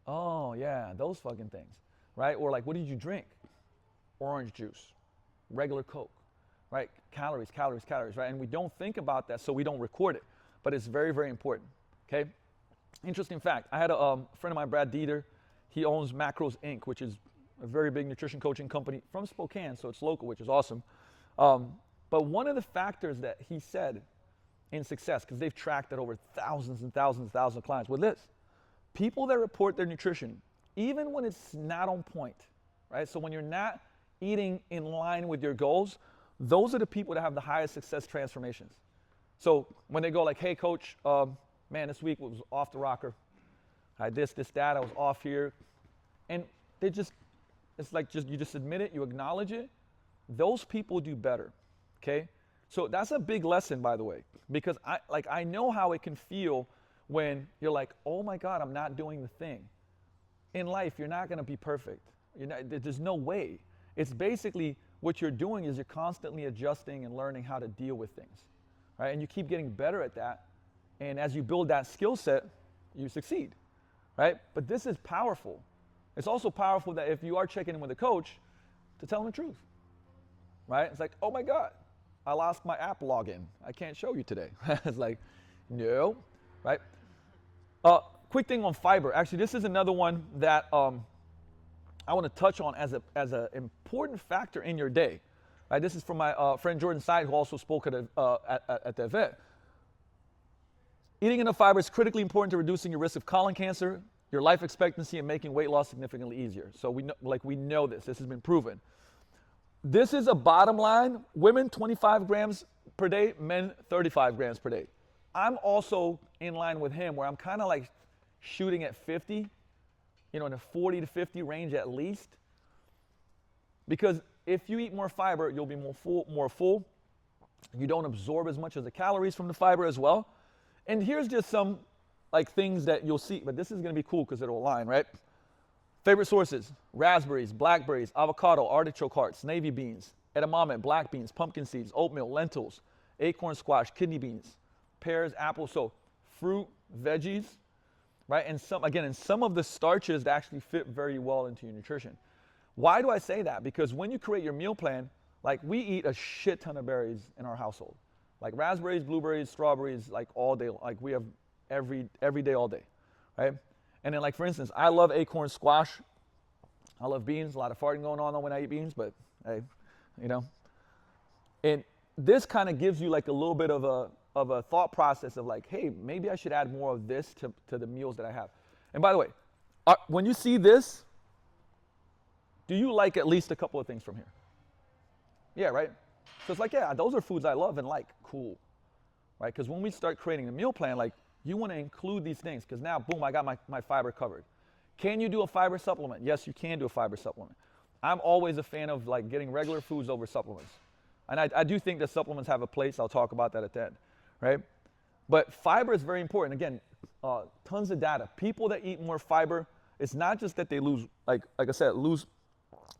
Oh, yeah, those fucking things, right? Or like, what did you drink? Orange juice, regular Coke, right? Calories, calories, calories, right? And we don't think about that, so we don't record it. But it's very, very important, okay? Interesting fact, I had a friend of mine, Brad Dieter. He owns Macros Inc., which is a very big nutrition coaching company from Spokane, so it's local, which is awesome. But one of the factors that he said in success, because they've tracked that over thousands and thousands and thousands of clients, with this, people that report their nutrition, even when it's not on point, right? So when you're not eating in line with your goals, those are the people that have the highest success transformations. So when they go like, hey, coach, man, this week was off the rocker. I had this, that, I was off here. And they just, it's like you just admit it, you acknowledge it. Those people do better, okay? So that's a big lesson, by the way, because I know how it can feel when you're like, oh my God, I'm not doing the thing. In life, you're not gonna be perfect. There's no way. It's basically what you're doing is you're constantly adjusting and learning how to deal with things, right? And you keep getting better at that. And as you build that skill set, you succeed, right? But this is powerful. It's also powerful that if you are checking in with a coach, to tell them the truth, right? It's like, oh my God, I lost my app login. I can't show you today. It's like, no, right? Quick thing on fiber. Actually, this is another one that I want to touch on as an important factor in your day. Right? This is from my friend Jordan Side, who also spoke at the event. Eating enough fiber is critically important to reducing your risk of colon cancer, your life expectancy, and making weight loss significantly easier. So we know this. This has been proven. This is a bottom line. Women, 25 grams per day. Men, 35 grams per day. I'm also in line with him, where I'm kind of like shooting at 50, in the 40 to 50 range at least. Because if you eat more fiber, you'll be more full. You don't absorb as much of the calories from the fiber as well. And here's just some like things that you'll see, but this is gonna be cool because it'll align, right? Favorite sources: raspberries, blackberries, avocado, artichoke hearts, navy beans, edamame, black beans, pumpkin seeds, oatmeal, lentils, acorn squash, kidney beans, pears, apples. So fruit, veggies, right? And some of the starches that actually fit very well into your nutrition. Why do I say that? Because when you create your meal plan, like we eat a shit ton of berries in our household. Like raspberries, blueberries, strawberries, like all day. Like we have every day, all day, right? And then like for instance, I love acorn squash. I love beans. A lot of farting going on when I eat beans, but hey, And this kind of gives you like a little bit of a thought process of like, hey, maybe I should add more of this to the meals that I have. And by the way, when you see this, do you like at least a couple of things from here? Yeah, right? So it's like, yeah, those are foods I love and like, cool, right? Because when we start creating a meal plan, like you want to include these things because now, boom, I got my fiber covered. Can you do a fiber supplement? Yes, you can do a fiber supplement. I'm always a fan of like getting regular foods over supplements. And I do think that supplements have a place. I'll talk about that at the end, right? But fiber is very important. Again, tons of data. People that eat more fiber, it's not just that they lose, like I said,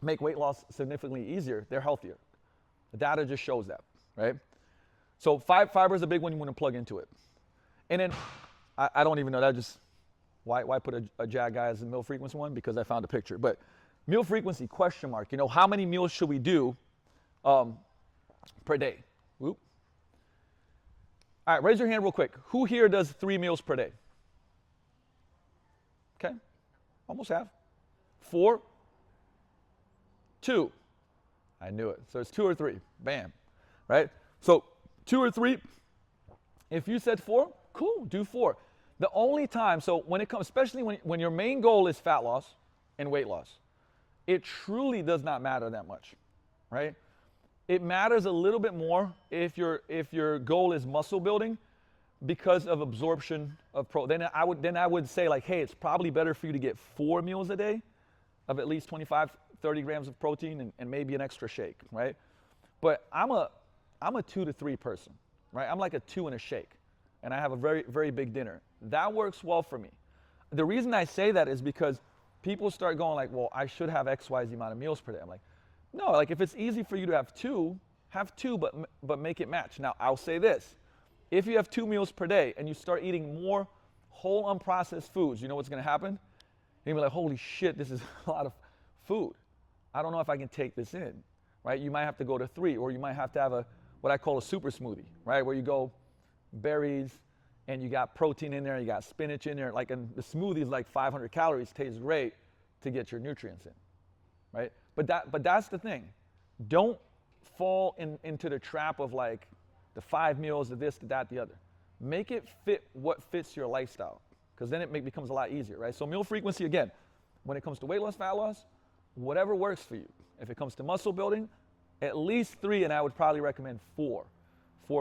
make weight loss significantly easier. They're healthier. The data just shows that, right? So fiber is a big one you want to plug into it. And then, I don't even know, that just, why put a JAG guy as a meal frequency one? Because I found a picture. But meal frequency, question mark. How many meals should we do per day? Whoop. All right, raise your hand real quick. Who here does 3 meals per day? Okay, almost half. 4? 2. I knew it. So it's 2 or 3. Bam. Right? So 2 or 3. If you said 4, cool, do 4. The only time, so when it comes, especially when your main goal is fat loss and weight loss, it truly does not matter that much, right? It matters a little bit more if your goal is muscle building because of absorption of protein. Then I would say like, hey, it's probably better for you to get 4 meals a day of at least 25, 30 grams of protein and maybe an extra shake, right? But I'm a 2 to 3 person, right? I'm like a 2 and a shake, and I have a very, very big dinner. That works well for me. The reason I say that is because people start going like, well, I should have X, Y, Z amount of meals per day. I'm like, No, like if it's easy for you to have two, but make it match. Now, I'll say this. If you have 2 meals per day and you start eating more whole unprocessed foods, you know what's going to happen? You're going to be like, holy shit, this is a lot of food. I don't know if I can take this in, right? You might have to go to 3, or you might have to have what I call a super smoothie, right? Where you go berries and you got protein in there, you got spinach in there. Like, and the smoothie is like 500 calories, tastes great to get your nutrients in, right? But that's the thing. Don't fall into the trap of like the 5 meals, the this, the that, the other. Make it fit what fits your lifestyle, because then it becomes a lot easier, right? So meal frequency, again, when it comes to weight loss, fat loss, whatever works for you. If it comes to muscle building, at least 3, and I would probably recommend 4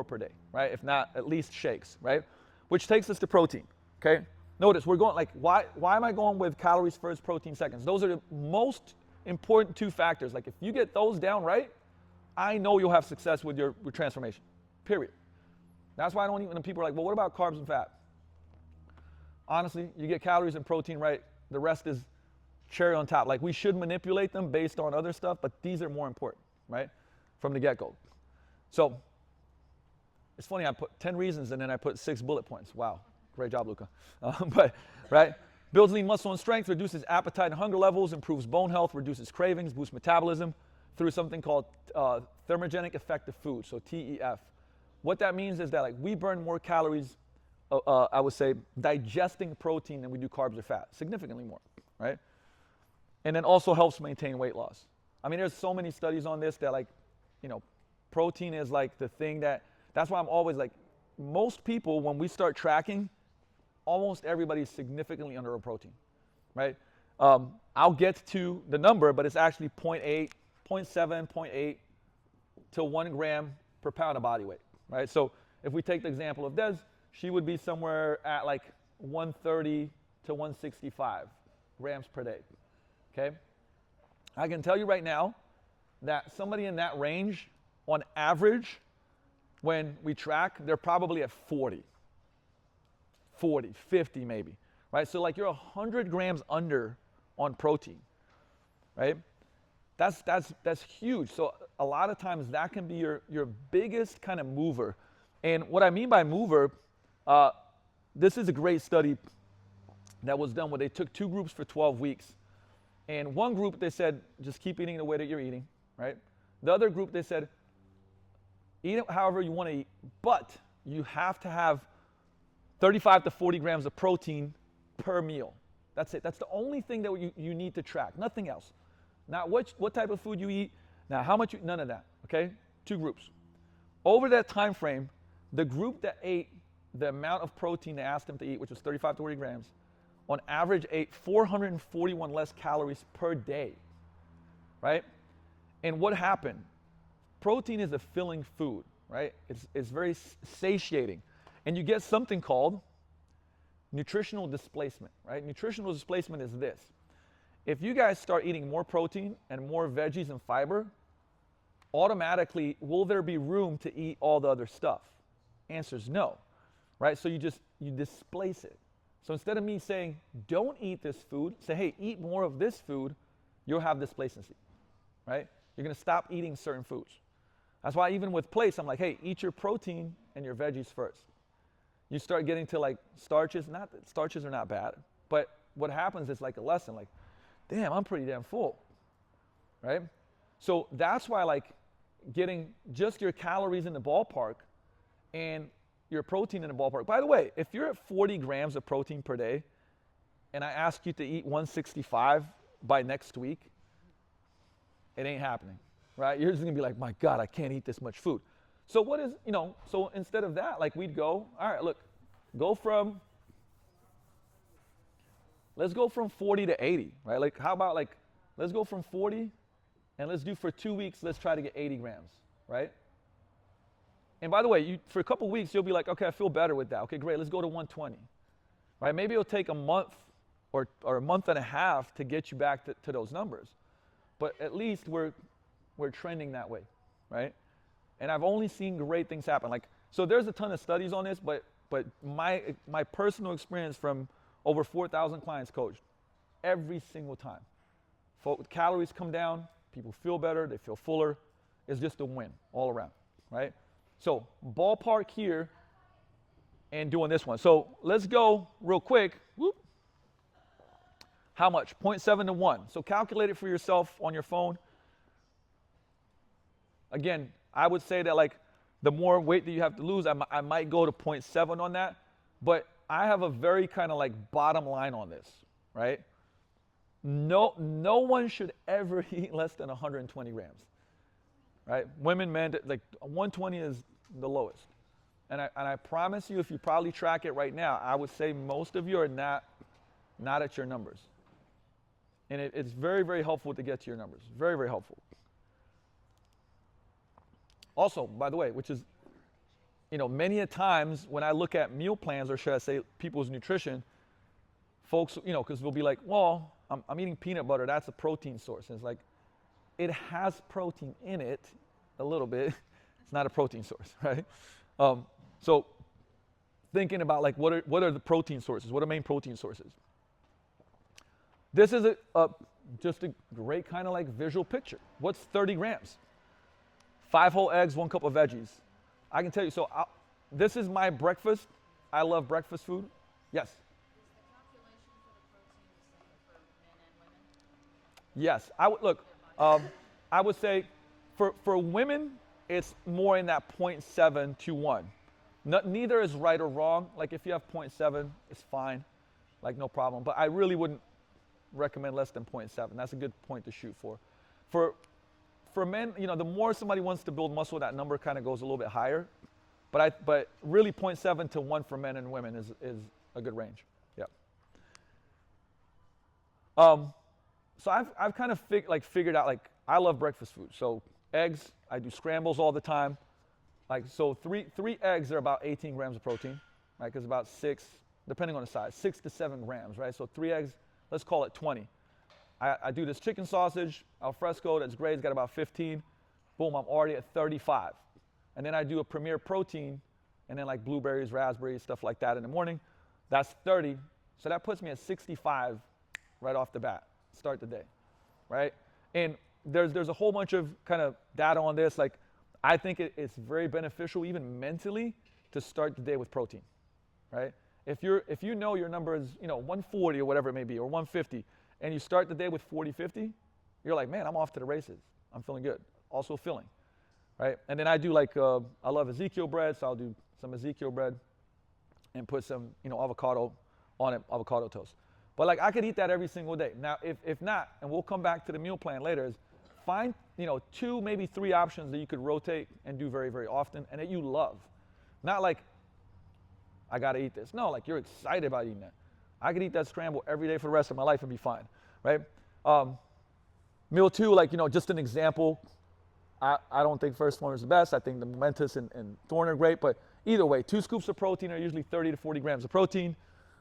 per day, right? If not, at least shakes, right? Which takes us to protein, okay? Notice we're going like, why am I going with calories first, protein seconds? Those are the most important 2 factors. Like if you get those down right, I know you'll have success with your transformation, period. That's why I don't even, when people are like, well, what about carbs and fat? Honestly, you get calories and protein right, the rest is cherry on top. Like we should manipulate them based on other stuff, but these are more important, right? From the get-go. So it's funny, I put 10 reasons and then I put 6 bullet points. Wow, great job, Luka. But, right? Builds lean muscle and strength, reduces appetite and hunger levels, improves bone health, reduces cravings, boosts metabolism through something called thermogenic effective food, so TEF. What that means is that like we burn more calories, I would say, digesting protein than we do carbs or fat, significantly more, right? And then also helps maintain weight loss. I mean, there's so many studies on this that like, you know, protein is like the thing that's why I'm always like, most people, when we start tracking, almost everybody's significantly under a protein, right? I'll get to the number, but it's actually 0.8, 0.7, 0.8 to 1 gram per pound of body weight, right? So if we take the example of Des, she would be somewhere at like 130 to 165 grams per day, okay? I can tell you right now that somebody in that range, on average, when we track, they're probably at 40, 50 maybe, right? So like you're 100 grams under on protein, right? That's huge. So a lot of times that can be your biggest kind of mover. And what I mean by mover, this is a great study that was done where they took 2 groups for 12 weeks. And one group, they said, just keep eating the way that you're eating, right? The other group, they said, eat it however you want to eat, but you have to have 35 to 40 grams of protein per meal. That's it. That's the only thing that you need to track, nothing else. Not what type of food you eat, now how much none of that, okay? 2 groups. Over that time frame, the group that ate the amount of protein they asked them to eat, which was 35 to 40 grams, on average ate 441 less calories per day, right? And what happened? Protein is a filling food, right? It's very satiating. And you get something called nutritional displacement, right? Nutritional displacement is this. If you guys start eating more protein and more veggies and fiber, automatically, will there be room to eat all the other stuff? Answer is no, right? So you displace it. So instead of me saying, don't eat this food, say, hey, eat more of this food, you'll have displacency, right? You're going to stop eating certain foods. That's why even with plates, I'm like, hey, eat your protein and your veggies first. You start getting to like starches, not that starches are not bad, but what happens is like a lesson, like, damn, I'm pretty damn full, right? So that's why like getting just your calories in the ballpark and your protein in the ballpark. By the way, if you're at 40 grams of protein per day and I ask you to eat 165 by next week, it ain't happening, right? You're just gonna be like, my God, I can't eat this much food. So what is, so instead of that, like we'd go, all right, look, let's go from 40 to 80, right? Like how about like, let's go from 40 and let's do for 2 weeks, let's try to get 80 grams, right? And by the way, for a couple weeks, you'll be like, okay, I feel better with that. Okay, great, let's go to 120, right? Maybe it'll take a month or a month and a half to get you back to those numbers. But at least we're trending that way, right? And I've only seen great things happen. Like, so there's a ton of studies on this, but my personal experience from over 4,000 clients coached, every single time, calories come down, People feel better, they feel fuller. It's just a win all around, right? So ballpark here and doing this one. So let's go real quick. Whoop. How much? 0.7 to 1. So calculate it for yourself on your phone. Again, I would say that like the more weight that you have to lose, I might go to 0.7 on that. But I have a very kind of like bottom line on this, right? No one should ever eat less than 120 grams, right? Women, men, like 120 is the lowest. And I promise you, if you probably track it right now, I would say most of you are not at your numbers. And it's very, very helpful to get to your numbers. Very, very helpful. Also, by the way, which is, many a times when I look at meal plans, or should I say people's nutrition, folks, because they'll be like, well, I'm eating peanut butter, that's a protein source. And it's like, it has protein in it a little bit. It's not a protein source, right? So thinking about like, what are the protein sources? What are main protein sources? This is just a great kind of like visual picture. What's 30 grams? 5 whole eggs, 1 cup of veggies. I can tell you, so this is my breakfast. I love breakfast food. Yes? Is the calculation for the protein the same for men and women? Yes. I would say for women, it's more in that 0.7 to 1. Neither is right or wrong. Like if you have 0.7, it's fine. Like no problem. But I really wouldn't recommend less than 0.7. That's a good point to shoot for. For men, the more somebody wants to build muscle, that number kind of goes a little bit higher. But really 0.7 to 1 for men and women is a good range. Yeah. So I've kind of figured out, like, I love breakfast food. So eggs, I do scrambles all the time. Like, so three eggs are about 18 grams of protein, right? Because about 6, depending on the size, 6 to 7 grams, right? So 3 eggs, let's call it 20. I do this chicken sausage, al fresco, that's great, it's got about 15. Boom, I'm already at 35. And then I do a premier protein, and then like blueberries, raspberries, stuff like that in the morning. That's 30. So that puts me at 65 right off the bat, start the day, right? And there's a whole bunch of kind of data on this. Like, I think it's very beneficial, even mentally, to start the day with protein, right? If you know your number is 140 or whatever it may be, or 150, and you start the day with 40, 50, you're like, man, I'm off to the races. I'm feeling good. Also filling, right? And then I do like I love Ezekiel bread, so I'll do some Ezekiel bread and put some avocado on it, avocado toast. But like I could eat that every single day. Now, if not, and we'll come back to the meal plan later, is find 2, maybe 3 options that you could rotate and do very, very often and that you love. Not like, I gotta eat this. No, like you're excited about eating that. I could eat that scramble every day for the rest of my life and be fine, right? Meal 2, like, just an example. I don't think first form is the best. I think the momentous and thorn are great, but either way, 2 scoops of protein are usually 30 to 40 grams of protein,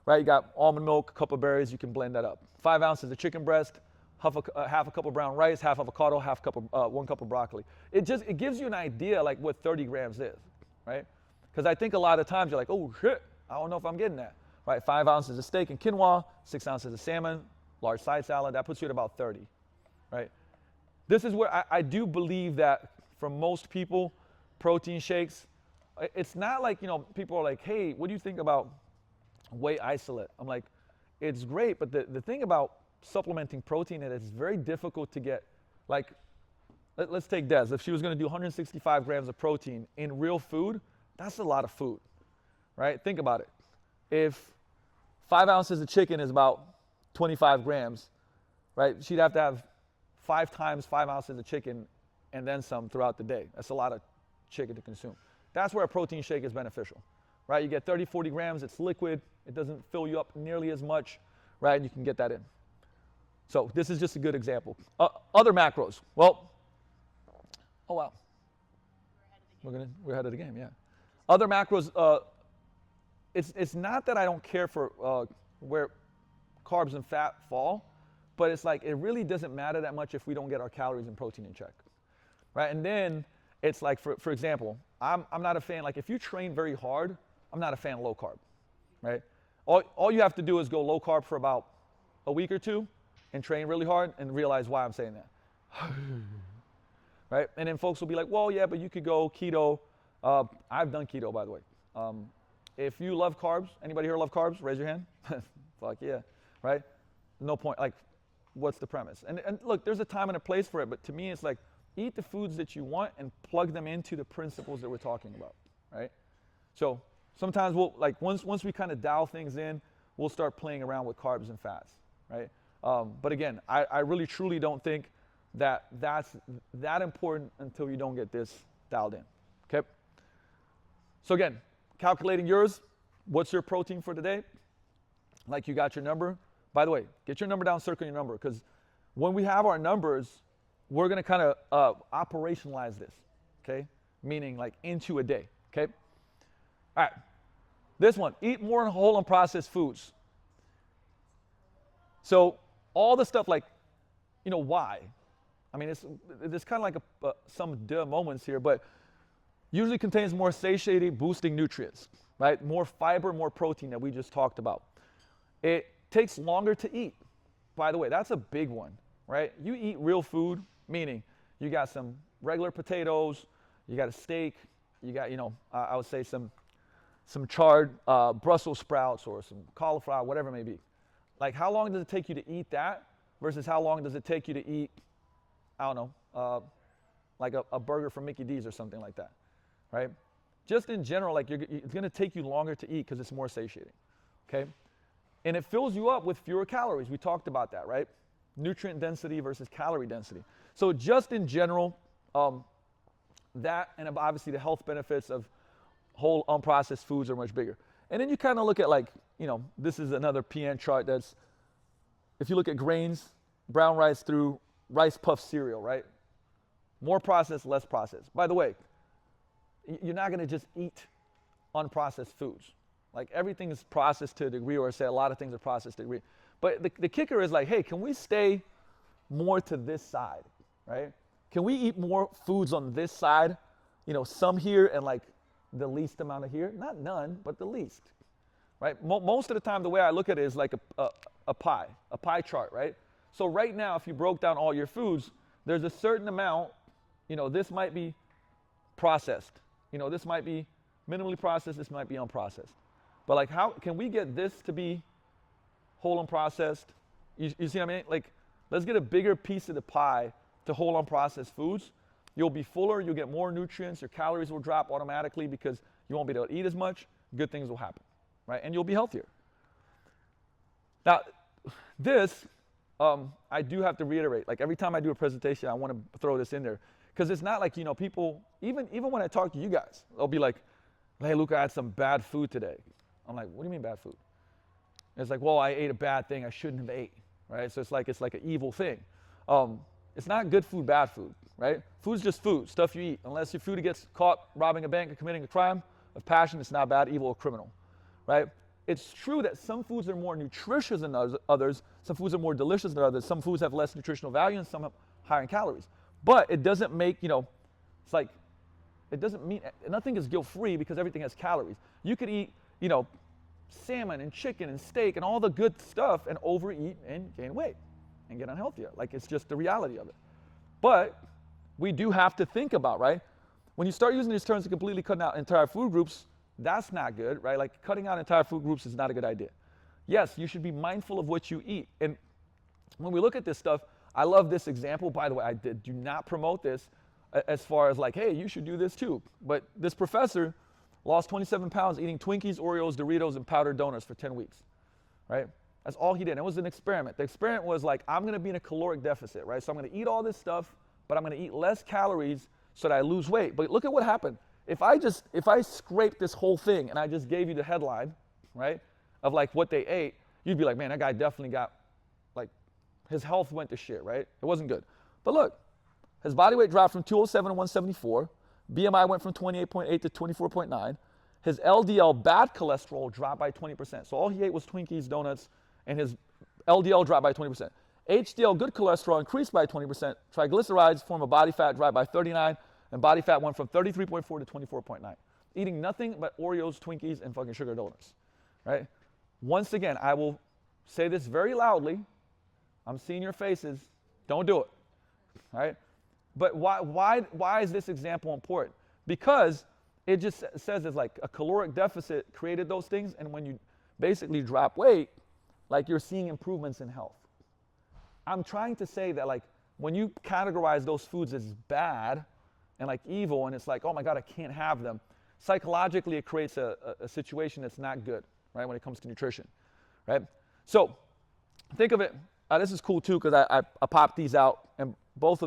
right? You got almond milk, a cup of berries, you can blend that up. 5 ounces of chicken breast, half a cup of brown rice, half avocado, 1 cup of broccoli. It gives you an idea like what 30 grams is, right? Because I think a lot of times you're like, oh shit, I don't know if I'm getting that, right? 5 ounces of steak and quinoa, 6 ounces of salmon, large side salad, that puts you at about 30, right? This is where I do believe that for most people, protein shakes, it's not like, people are like, hey, what do you think about whey isolate? I'm like, it's great, but the thing about supplementing protein is it's very difficult to get, like, let's take Des. If she was going to do 165 grams of protein in real food, that's a lot of food, right? Think about it. If 5 ounces of chicken is about 25 grams, right, she'd have to have 5 times 5 ounces of chicken and then some throughout the day. That's a lot of chicken to consume. That's where a protein shake is beneficial, right? You get 30, 40 grams, it's liquid, it doesn't fill you up nearly as much, right? And you can get that in. So this is just a good example. Other macros. Well, oh wow. We're ahead of the game, yeah. Other macros, it's not that I don't care for where carbs and fat fall, but it's like it really doesn't matter that much if we don't get our calories and protein in check, right? And then it's like, for example, I'm not a fan, like if you train very hard, I'm not a fan of low carb, right? All you have to do is go low carb for about a week or 2 and train really hard and realize why I'm saying that. right? And then folks will be like, well, yeah, but you could go keto. I've done keto, by the way. If you love carbs, anybody here love carbs? Raise your hand. Fuck yeah, right? No point. Like, what's the premise? And look, there's a time and a place for it, but to me, it's like, eat the foods that you want and plug them into the principles that we're talking about, right? So sometimes we'll, like, once we kind of dial things in, we'll start playing around with carbs and fats, right? But again, I really truly don't think that that's that important until you don't get this dialed in, okay? So again, calculating yours, what's your protein for today? Like, you got your number. By the way, get your number down, circle your number, because when we have our numbers, we're going to kind of operationalize this, okay? Meaning like into a day, okay? All right, this one, eat more whole and processed foods. So all the stuff like, you know, why? I mean, it's kind of like some duh moments here, but usually contains more satiating, boosting nutrients, right? More fiber, more protein that we just talked about. It takes longer to eat. By the way, that's a big one, right? You eat real food, meaning you got some regular potatoes, you got a steak, you got, you know, I would say some charred Brussels sprouts or some cauliflower, whatever it may be. Like, how long does it take you to eat that versus how long does it take you to eat, I don't know, like a burger from Mickey D's or something like that, right? Just in general, like, it's going to take you longer to eat because it's more satiating, okay? And it fills you up with fewer calories. We talked about that, right? Nutrient density versus calorie density. So just in general, that and obviously the health benefits of whole unprocessed foods are much bigger. And then you kind of look at, like, you know, this is another PN chart that's, if you look at grains, brown rice through rice puff cereal, right? More processed, less processed. By the way, you're not going to just eat unprocessed foods. Like, everything is processed to a degree, or say a lot of things are processed to a degree. But the kicker is like, hey, can we stay more to this side, right? Can we eat more foods on this side? You know, some here and like the least amount of here. Not none, but the least, right? Most of the time, the way I look at it is like a pie chart, right? So right now, if you broke down all your foods, there's a certain amount, you know, this might be processed. You know, this might be minimally processed, this might be unprocessed. But like, how can we get this to be whole and processed? You see what I mean? Like, let's get a bigger piece of the pie to whole and processed foods. You'll be fuller, you'll get more nutrients, your calories will drop automatically because you won't be able to eat as much. Good things will happen, right? And you'll be healthier. Now, this, I do have to reiterate. Like, every time I do a presentation, I want to throw this in there. Because it's not like, you know, people, even when I talk to you guys, they'll be like, hey, Luka, I had some bad food today. I'm like, what do you mean bad food? And it's like, well, I ate a bad thing I shouldn't have ate, right? So it's like an evil thing. It's not good food, bad food, right? Food's just food, stuff you eat. Unless your food gets caught robbing a bank or committing a crime of passion, it's not bad, evil, or criminal, right? It's true that some foods are more nutritious than others. Some foods are more delicious than others. Some foods have less nutritional value and some have higher in calories. But it doesn't make, you know, it's like, it doesn't mean, nothing is guilt-free because everything has calories. You could eat, you know, salmon and chicken and steak and all the good stuff and overeat and gain weight and get unhealthier. Like, it's just the reality of it. But we do have to think about, right? When you start using these terms to completely cut out entire food groups, that's not good, right? Like, cutting out entire food groups is not a good idea. Yes, you should be mindful of what you eat. And when we look at this stuff, I love this example. By the way, I do not promote this as far as like, hey, you should do this too. But this professor lost 27 pounds eating Twinkies, Oreos, Doritos, and powdered donuts for 10 weeks, right? That's all he did. It was an experiment. The experiment was like, I'm going to be in a caloric deficit, right? So I'm going to eat all this stuff, but I'm going to eat less calories so that I lose weight. But look at what happened. If I scraped this whole thing and I just gave you the headline, right, of like what they ate, you'd be like, man, that guy definitely got, like, his health went to shit, right? It wasn't good. But look, his body weight dropped from 207 to 174. BMI went from 28.8 to 24.9. His LDL bad cholesterol dropped by 20%. So all he ate was Twinkies, donuts, and his LDL dropped by 20%. HDL good cholesterol increased by 20%. Triglycerides, form of body fat, dropped by 39%. And body fat went from 33.4 to 24.9. Eating nothing but Oreos, Twinkies, and fucking sugar donuts, right? Once again, I will say this very loudly. I'm seeing your faces. Don't do it. right? But why is this example important? Because it just says it's like a caloric deficit created those things, and when you basically drop weight, like you're seeing improvements in health. I'm trying to say that like when you categorize those foods as bad and like evil, and it's like, oh my God, I can't have them, psychologically it creates a situation that's not good, right, when it comes to nutrition, right? So think of it, this is cool too, because I popped these out, and both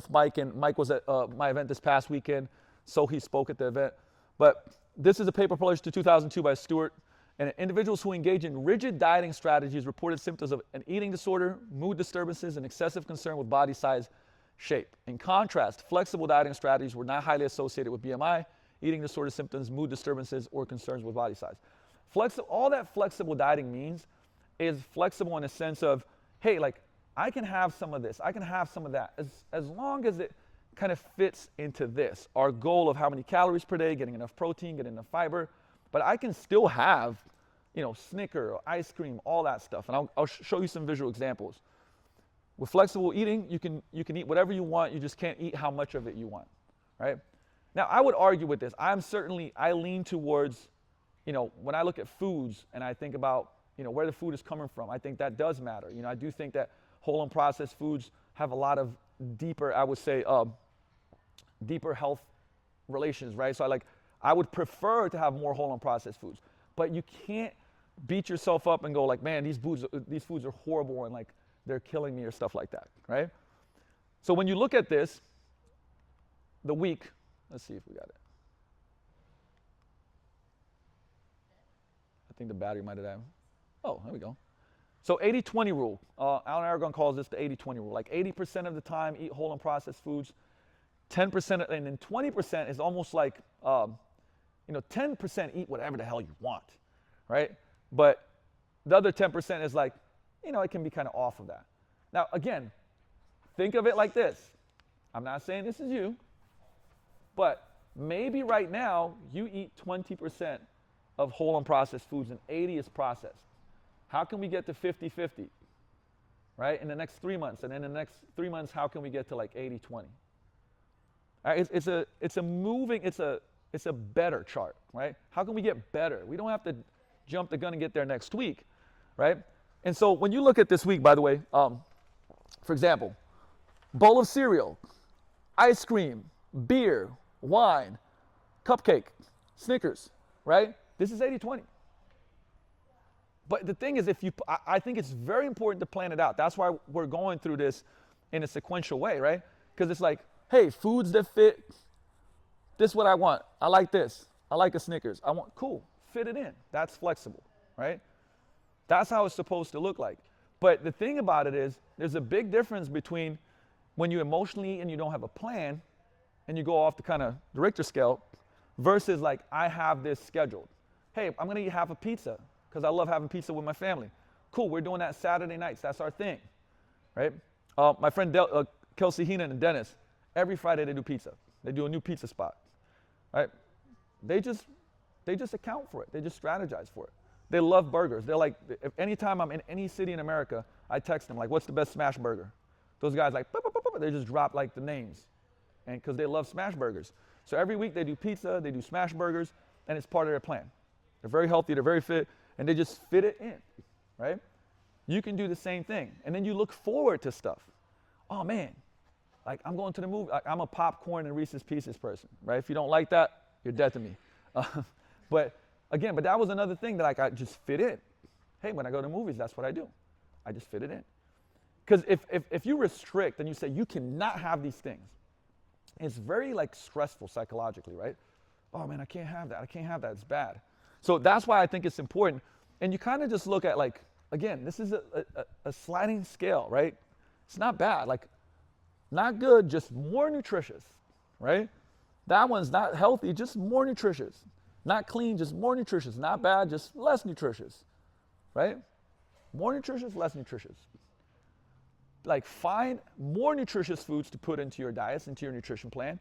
Mike was at my event this past weekend, so he spoke at the event. But this is a paper published in 2002 by Stewart, and individuals who engage in rigid dieting strategies reported symptoms of an eating disorder, mood disturbances, and excessive concern with body size shape. In contrast, flexible dieting strategies were not highly associated with BMI, eating disorder symptoms, mood disturbances, or concerns with body size. All that flexible dieting means is flexible in the sense of, hey, like, I can have some of this, I can have some of that, as long as it kind of fits into this, our goal of how many calories per day, getting enough protein, getting enough fiber, but I can still have, you know, Snicker, ice cream, all that stuff, and I'll show you some visual examples. With flexible eating, you can eat whatever you want, you just can't eat how much of it you want, right? Now, I would argue with this. I lean towards, you know, when I look at foods and I think about, you know, where the food is coming from, I think that does matter. You know, I do think that whole and processed foods have a lot of deeper, I would say, deeper health relations, right? So I would prefer to have more whole and processed foods, but you can't beat yourself up and go like, man, these foods are horrible and like they're killing me or stuff like that, right? So when you look at this, the week, let's see if we got it. I think the battery might have died. Oh, there we go. So 80-20 rule. Alan Aragon calls this the 80-20 rule. Like 80% of the time, eat whole and processed foods. 10%, and then 20% is almost like, 10% eat whatever the hell you want, right? But the other 10% is like, you know, it can be kind of off of that. Now, again, think of it like this. I'm not saying this is you, but maybe right now you eat 20% of whole and processed foods and 80 is processed. How can we get to 50-50, right, in the next 3 months? And in the next 3 months, how can we get to like 80-20? Right, it's a better chart, right? How can we get better? We don't have to jump the gun and get there next week, right? And so when you look at this week, by the way, for example, bowl of cereal, ice cream, beer, wine, cupcake, Snickers, right? This is 80-20. But the thing is, I think it's very important to plan it out. That's why we're going through this in a sequential way, right? Because it's like, hey, foods that fit, this is what I want. I like this. I like a Snickers. Cool, fit it in. That's flexible, right? That's how it's supposed to look like. But the thing about it is, there's a big difference between when you emotionally eat and you don't have a plan, and you go off the kind of the Richter scale, versus like, I have this scheduled. Hey, I'm gonna eat half a pizza, because I love having pizza with my family. Cool, we're doing that Saturday nights. That's our thing, right? My friend Kelsey Heenan and Dennis, every Friday they do pizza. They do a new pizza spot, right? They just account for it. They just strategize for it. They love burgers. They're like, if anytime I'm in any city in America, I text them like, what's the best smash burger? Those guys like, they just drop like the names, and because they love smash burgers. So every week they do pizza, they do smash burgers, and it's part of their plan. They're very healthy, they're very fit, and they just fit it in, right? You can do the same thing. And then you look forward to stuff. Oh man, like I'm going to the movie. I'm a popcorn and Reese's Pieces person, right? If you don't like that, you're dead to me. But that was another thing that like I just fit in. Hey, when I go to movies, that's what I do. I just fit it in. Because if you restrict and you say you cannot have these things, it's very like stressful psychologically, right? Oh man, I can't have that. I can't have that. It's bad. So that's why I think it's important. And you kind of just look at like, again, this is a sliding scale, right? It's not bad, like not good, just more nutritious, right? That one's not healthy, just more nutritious. Not clean, just more nutritious. Not bad, just less nutritious, right? More nutritious, less nutritious. Like find more nutritious foods to put into your diets, into your nutrition plan,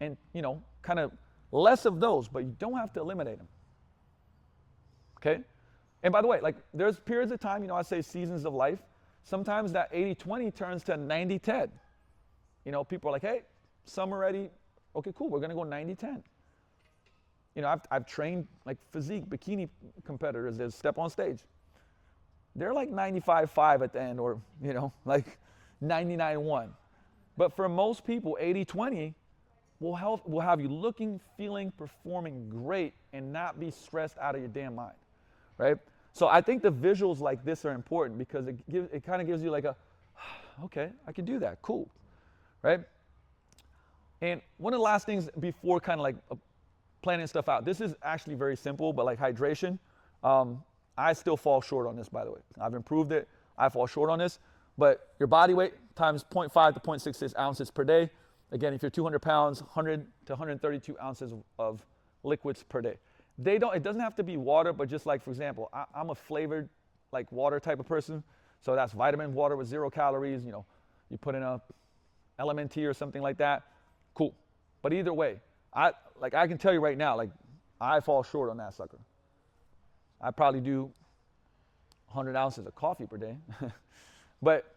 and kind of less of those, but you don't have to eliminate them. Okay? And by the way, like there's periods of time, I say seasons of life. Sometimes that 80-20 turns to 90-10. You know, people are like, hey, summer ready. Okay, cool. We're going to go 90-10. You know, I've trained like physique bikini competitors that step on stage. They're like 95-5 at the end, or, you know, like 99-1. But for most people, 80-20 will have you looking, feeling, performing great and not be stressed out of your damn mind, right? So I think the visuals like this are important because it kind of gives you like a, okay, I can do that, cool, right? And one of the last things before kind of like planning stuff out, this is actually very simple, but like hydration, I still fall short on this, by the way. I've improved it, I fall short on this, but your body weight times 0.5 to 0.66 ounces per day. Again, if you're 200 pounds, 100 to 132 ounces of liquids per day. It doesn't have to be water, but just like, for example, I'm a flavored like water type of person. So that's vitamin water with 0 calories. You know, you put in a LMNT or something like that. Cool. But either way, I can tell you right now, like I fall short on that sucker. I probably do 100 ounces of coffee per day. But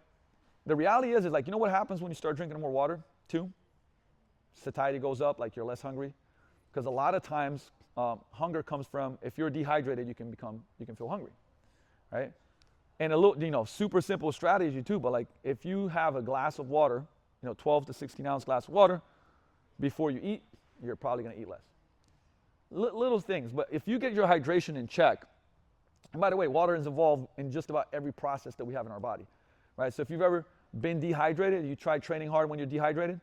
the reality is like, you know what happens when you start drinking more water too? Satiety goes up, like you're less hungry. Because a lot of times hunger comes from, if you're dehydrated, you can feel hungry, right? And a little, you know, super simple strategy too, but like if you have a glass of water, you know, 12 to 16 ounce glass of water before you eat, you're probably gonna eat less. Little things, but if you get your hydration in check, and by the way, water is involved in just about every process that we have in our body, right? So if you've ever been dehydrated, you try training hard when you're dehydrated,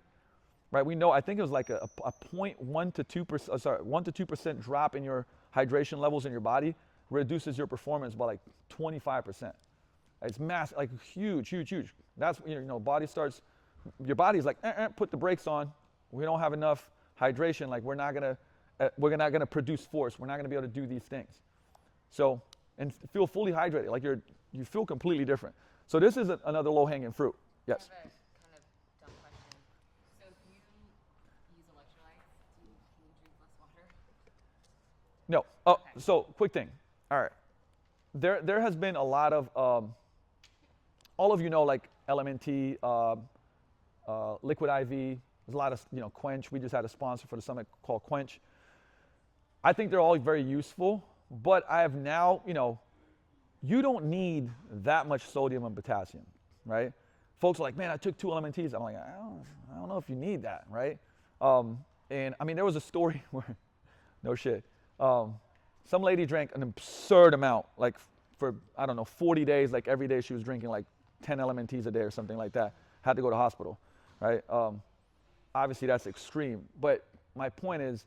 right? We know, I think it was like a 0.1 to 2%, 1 to 2% drop in your hydration levels in your body reduces your performance by like 25%. It's massive, like huge. That's, you know, your body's like, put the brakes on. We don't have enough hydration. Like we're not gonna produce force. We're not gonna be able to do these things. So, and feel fully hydrated. Like you feel completely different. So this is another low-hanging fruit. Yes. I have a kind of dumb question. So if you use electrolytes, can you drink less water? No. Oh, okay. So quick thing. All right. There has been a lot of, all of you know, like LMNT, Liquid IV. There's a lot of, you know, Quench. We just had a sponsor for the summit called Quench. I think they're all very useful, but I have now, you know, you don't need that much sodium and potassium, right? Folks are like, man, I took 2 LMNTs. I'm like, I don't know if you need that, right? And I mean, there was a story where, no shit, some lady drank an absurd amount, like for, I don't know, 40 days, like every day she was drinking like 10 LMNTs a day or something like that. Had to go to hospital, right? Obviously that's extreme, but my point is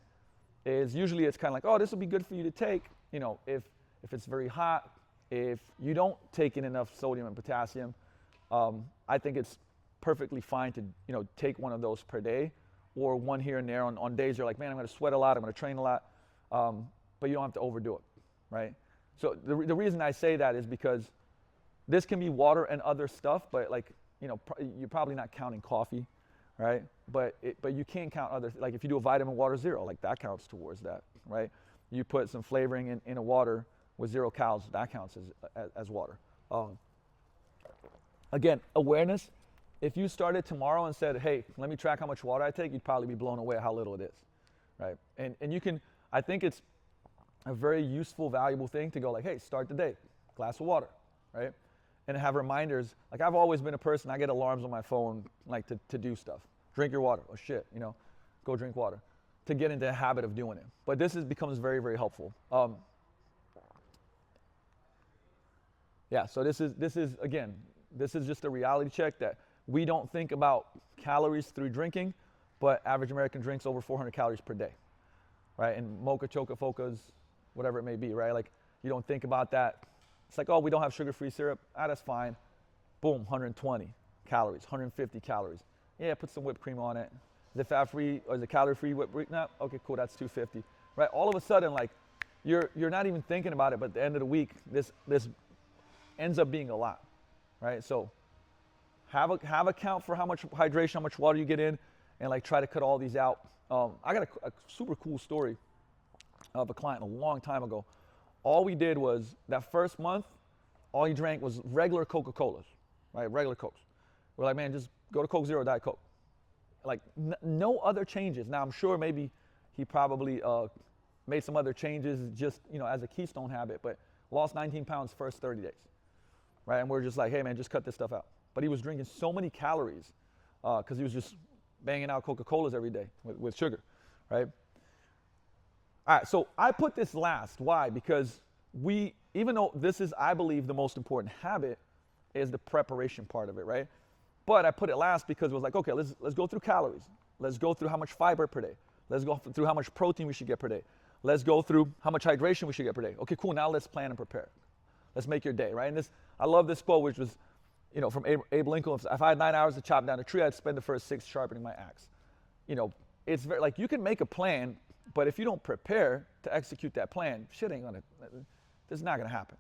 usually it's kind of like, oh, this will be good for you to take, you know, if it's very hot, if you don't take in enough sodium and potassium, I think it's perfectly fine to, you know, take one of those per day, or one here and there on days you're like, man, I'm gonna sweat a lot, I'm gonna train a lot, but you don't have to overdo it, right? So the reason I say that is because this can be water and other stuff, but like, you know, you're probably not counting coffee, right? But you can count other, like if you do a vitamin water 0, like that counts towards that, right? You put some flavoring in a water with 0 calories, that counts as water. Again, awareness. If you started tomorrow and said, hey, let me track how much water I take, you'd probably be blown away at how little it is, right? And you can, I think it's a very useful, valuable thing to go like, hey, start the day, glass of water, right? And have reminders. Like I've always been a person, I get alarms on my phone like to do stuff. Drink your water, oh shit, you know, go drink water, to get into the habit of doing it. But this becomes very, very helpful. Yeah, so this is again, this is just a reality check that we don't think about calories through drinking, but average American drinks over 400 calories per day, right? And mocha, choca, focas, whatever it may be, right? Like you don't think about that. It's like, oh, we don't have sugar-free syrup. That's fine. Boom, 120 calories, 150 calories. Yeah, put some whipped cream on it. Is it fat-free or is it calorie-free whipped cream? No, okay, cool, that's 250, right? All of a sudden, like, you're not even thinking about it, but at the end of the week, this ends up being a lot, right? So have a count for how much hydration, how much water you get in, and like try to cut all these out. I got a super cool story of a client a long time ago. All we did was that first month, all he drank was regular Coca-Colas, right? Regular Cokes. We're like, man, just go to Coke Zero, Diet Coke. Like no other changes. Now I'm sure maybe he probably made some other changes just, as a keystone habit, but lost 19 pounds first 30 days, right? And we're just like, hey man, just cut this stuff out. But he was drinking so many calories because he was just banging out Coca-Colas every day with sugar, right? All right, so I put this last. Why? Because even though this is, I believe, the most important habit, is the preparation part of it, right? But I put it last because it was like, okay, let's go through calories. Let's go through how much fiber per day. Let's go through how much protein we should get per day. Let's go through how much hydration we should get per day. Okay, cool, now let's plan and prepare. Let's make your day, right? And I love this quote, which was, from Abe Lincoln. If I had 9 hours to chop down a tree, I'd spend the first 6 sharpening my axe. It's very, like, you can make a plan, but if you don't prepare to execute that plan, shit ain't gonna, this is not gonna happen.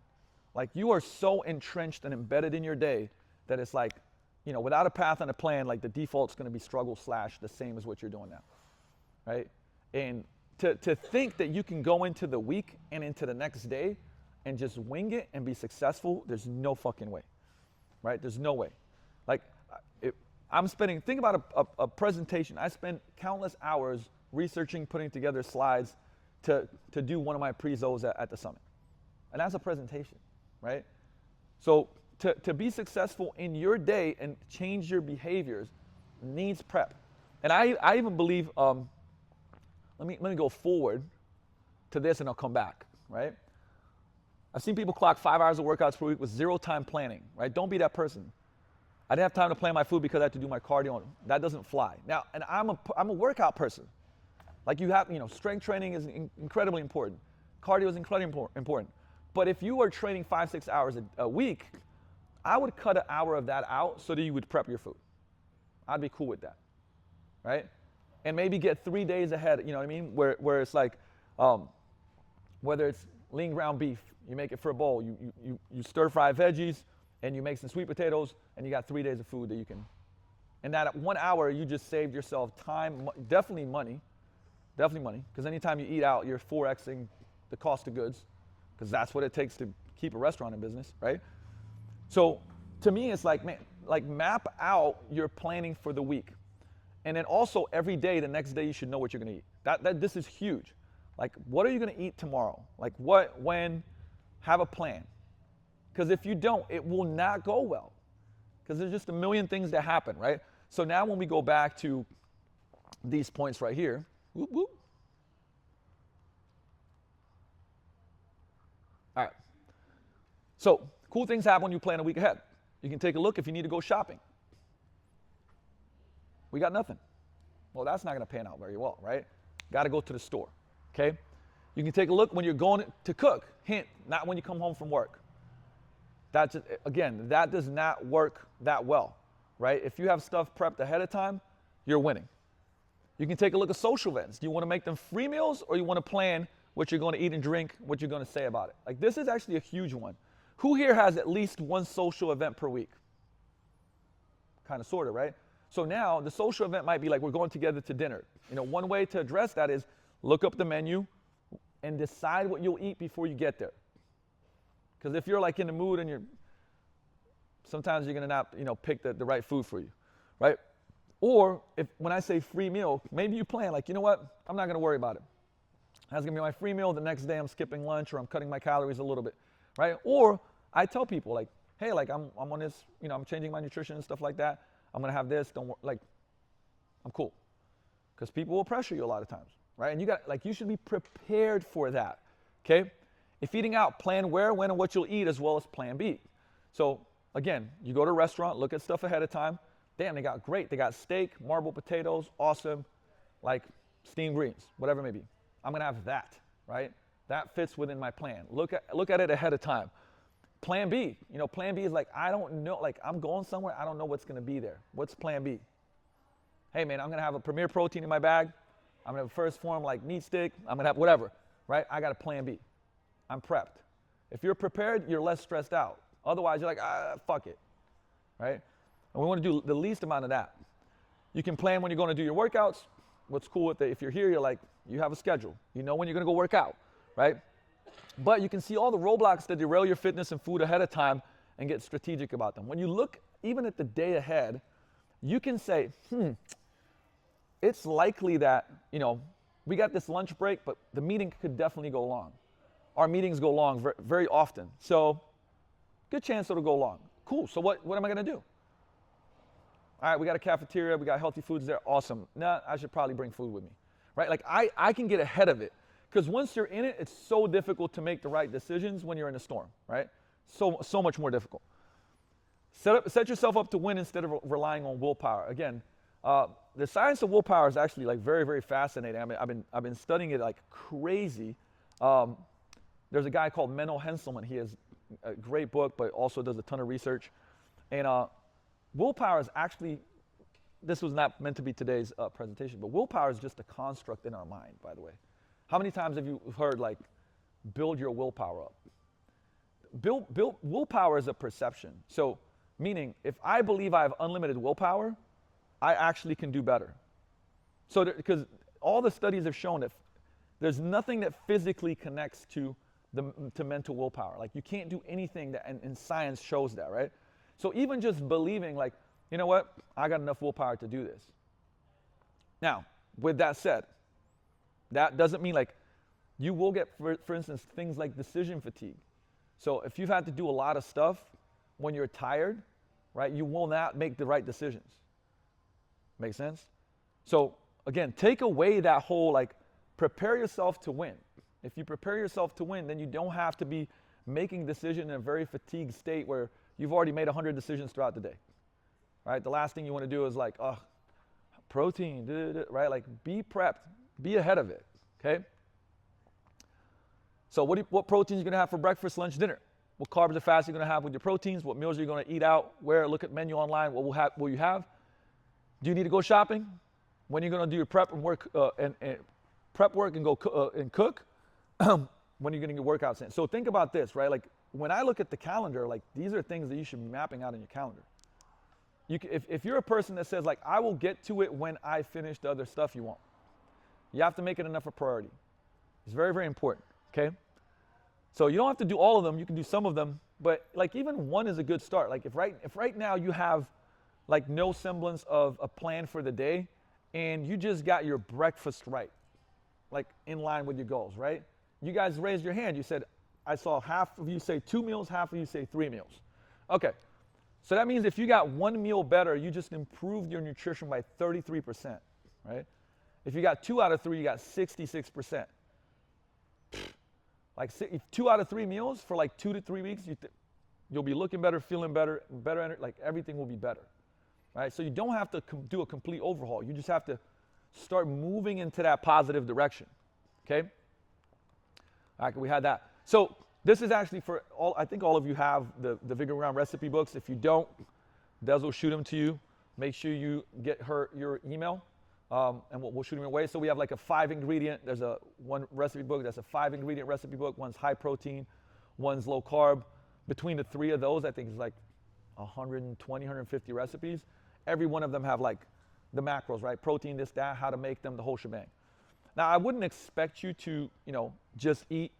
Like, you are so entrenched and embedded in your day that it's like, without a path and a plan, like the default's gonna be struggle / the same as what you're doing now, right? And to think that you can go into the week and into the next day and just wing it and be successful, there's no fucking way, right? There's no way. Like, think about a presentation. I spent countless hours researching, putting together slides to do one of my prezos at the summit. And that's a presentation, right? So to be successful in your day and change your behaviors needs prep. And I even believe, let me go forward to this and I'll come back, right? I've seen people clock 5 hours of workouts per week with 0 time planning, right? Don't be that person. I didn't have time to plan my food because I had to do my cardio. That doesn't fly. Now, and I'm a workout person. Like, you have, strength training is incredibly important. Cardio is incredibly important. But if you are training 5-6 hours a week, I would cut an hour of that out so that you would prep your food. I'd be cool with that, right? And maybe get 3 days ahead, you know what I mean? Where it's like, whether it's lean ground beef, you make it for a bowl, you stir fry veggies, and you make some sweet potatoes, and you got 3 days of food that you can. And that 1 hour, you just saved yourself time, definitely money, because anytime you eat out, you're 4xing the cost of goods, because that's what it takes to keep a restaurant in business, right? So to me, it's like, man, like, map out your planning for the week. And then also every day, the next day, you should know what you're gonna eat. This is huge. Like, what are you gonna eat tomorrow? Like, when, have a plan. Because if you don't, it will not go well. Because there's just a million things that happen, right? So now when we go back to these points right here, whoop, whoop. All right. So cool things happen when you plan a week ahead. You can take a look if you need to go shopping. We got nothing. Well, that's not going to pan out very well, right? Got to go to the store, okay? You can take a look when you're going to cook. Hint, not when you come home from work. That does not work that well, right? If you have stuff prepped ahead of time, you're winning. You can take a look at social events. Do you want to make them free meals, or you want to plan what you're going to eat and drink, what you're going to say about it? Like, this is actually a huge one. Who here has at least one social event per week? Kind of, sort of, right? So now the social event might be like, we're going together to dinner. One way to address that is look up the menu and decide what you'll eat before you get there. Because if you're like in the mood and sometimes you're gonna not, pick the right food for you, right? Or when I say free meal, maybe you plan like, you know what? I'm not gonna worry about it. That's gonna be my free meal. The next day I'm skipping lunch, or I'm cutting my calories a little bit, right? Or I tell people like, hey, like I'm on this, I'm changing my nutrition and stuff like that. I'm gonna have this. Don't worry, like, I'm cool. Because people will pressure you a lot of times, right? And you should be prepared for that, okay? If eating out, plan where, when, and what you'll eat, as well as plan B. So again, you go to a restaurant, look at stuff ahead of time. Damn, they got steak, marbled potatoes, awesome, like steamed greens, whatever it may be. I'm gonna have that, right? That fits within my plan. Look at it ahead of time. Plan B, plan B is like, I don't know, like I'm going somewhere, I don't know what's gonna be there. What's plan B? Hey man, I'm gonna have a Premier Protein in my bag. I'm gonna have a First Form like meat stick. I'm gonna have whatever, right? I got a plan B. I'm prepped. If you're prepared, you're less stressed out. Otherwise, you're like, fuck it, right? And we want to do the least amount of that. You can plan when you're going to do your workouts. What's cool with it, if you're here, you're like, you have a schedule. You know when you're going to go work out, right? But you can see all the roadblocks that derail your fitness and food ahead of time and get strategic about them. When you look even at the day ahead, you can say, it's likely that, we got this lunch break, but the meeting could definitely go long. Our meetings go long very often. So good chance it'll go long. Cool, so what am I gonna do? All right, we got a cafeteria, we got healthy foods there, awesome. Nah, I should probably bring food with me, right? Like I can get ahead of it. Because once you're in it, it's so difficult to make the right decisions when you're in a storm, right? So much more difficult. Set yourself up to win instead of relying on willpower. Again, the science of willpower is actually like very, very fascinating. I mean, I've been studying it like crazy. There's a guy called Menno Henselman. He has a great book, but also does a ton of research. And willpower is actually, this was not meant to be today's presentation, but willpower is just a construct in our mind, by the way. How many times have you heard, like, build your willpower up? Willpower is a perception. So, meaning, if I believe I have unlimited willpower, I actually can do better. So, because all the studies have shown that there's nothing that physically connects to mental willpower. Like, you can't do anything that, and science shows that, right? So, even just believing, like, you know what, I got enough willpower to do this. Now, with that said, that doesn't mean, like, you will get, for instance, things like decision fatigue. So if you've had to do a lot of stuff when you're tired, right, you will not make the right decisions. Make sense? So again, take away that whole, like, prepare yourself to win. If you prepare yourself to win, then you don't have to be making decisions in a very fatigued state where you've already made 100 decisions throughout the day, right? The last thing you want to do is like, oh, protein, right? Like, be prepped. Be ahead of it, okay? So what proteins are you going to have for breakfast, lunch, dinner? What carbs or fats are you going to have with your proteins? What meals are you going to eat out? Where? Look at menu online. What will you have? Do you need to go shopping? When are you going to do your prep and work and prep work and go and cook? When are you getting your workouts in? So think about this, right? Like, when I look at the calendar, like, these are things that you should be mapping out in your calendar. If you're a person that says, like, I will get to it when I finish the other stuff, you won't. You have to make it enough a priority. It's very, very important, okay? So you don't have to do all of them. You can do some of them. But, like, even one is a good start. Like, if right now you have, like, no semblance of a plan for the day and you just got your breakfast right, like, in line with your goals, right? You guys raised your hand. You said, I saw half of you say 2 meals, half of you say 3 meals. Okay. So that means if you got 1 meal better, you just improved your nutrition by 33%, right? If you got 2 out of 3, you got 66%. Like, 2 out of 3 meals for like 2 to 3 weeks, you'll be looking better, feeling better, like, everything will be better, right? So you don't have to do a complete overhaul. You just have to start moving into that positive direction, okay? All right, we had that. So this is actually for all, I think all of you have the Vigor Round recipe books. If you don't, Des will shoot them to you. Make sure you get her your email. And we'll shoot them away. So we have like a 5-ingredient. There's one recipe book that's a 5-ingredient recipe book. One's high protein, one's low carb. Between the 3 of those, I think it's like 120, 150 recipes. Every one of them have like the macros, right? Protein, this, that, how to make them, the whole shebang. Now, I wouldn't expect you to, just eat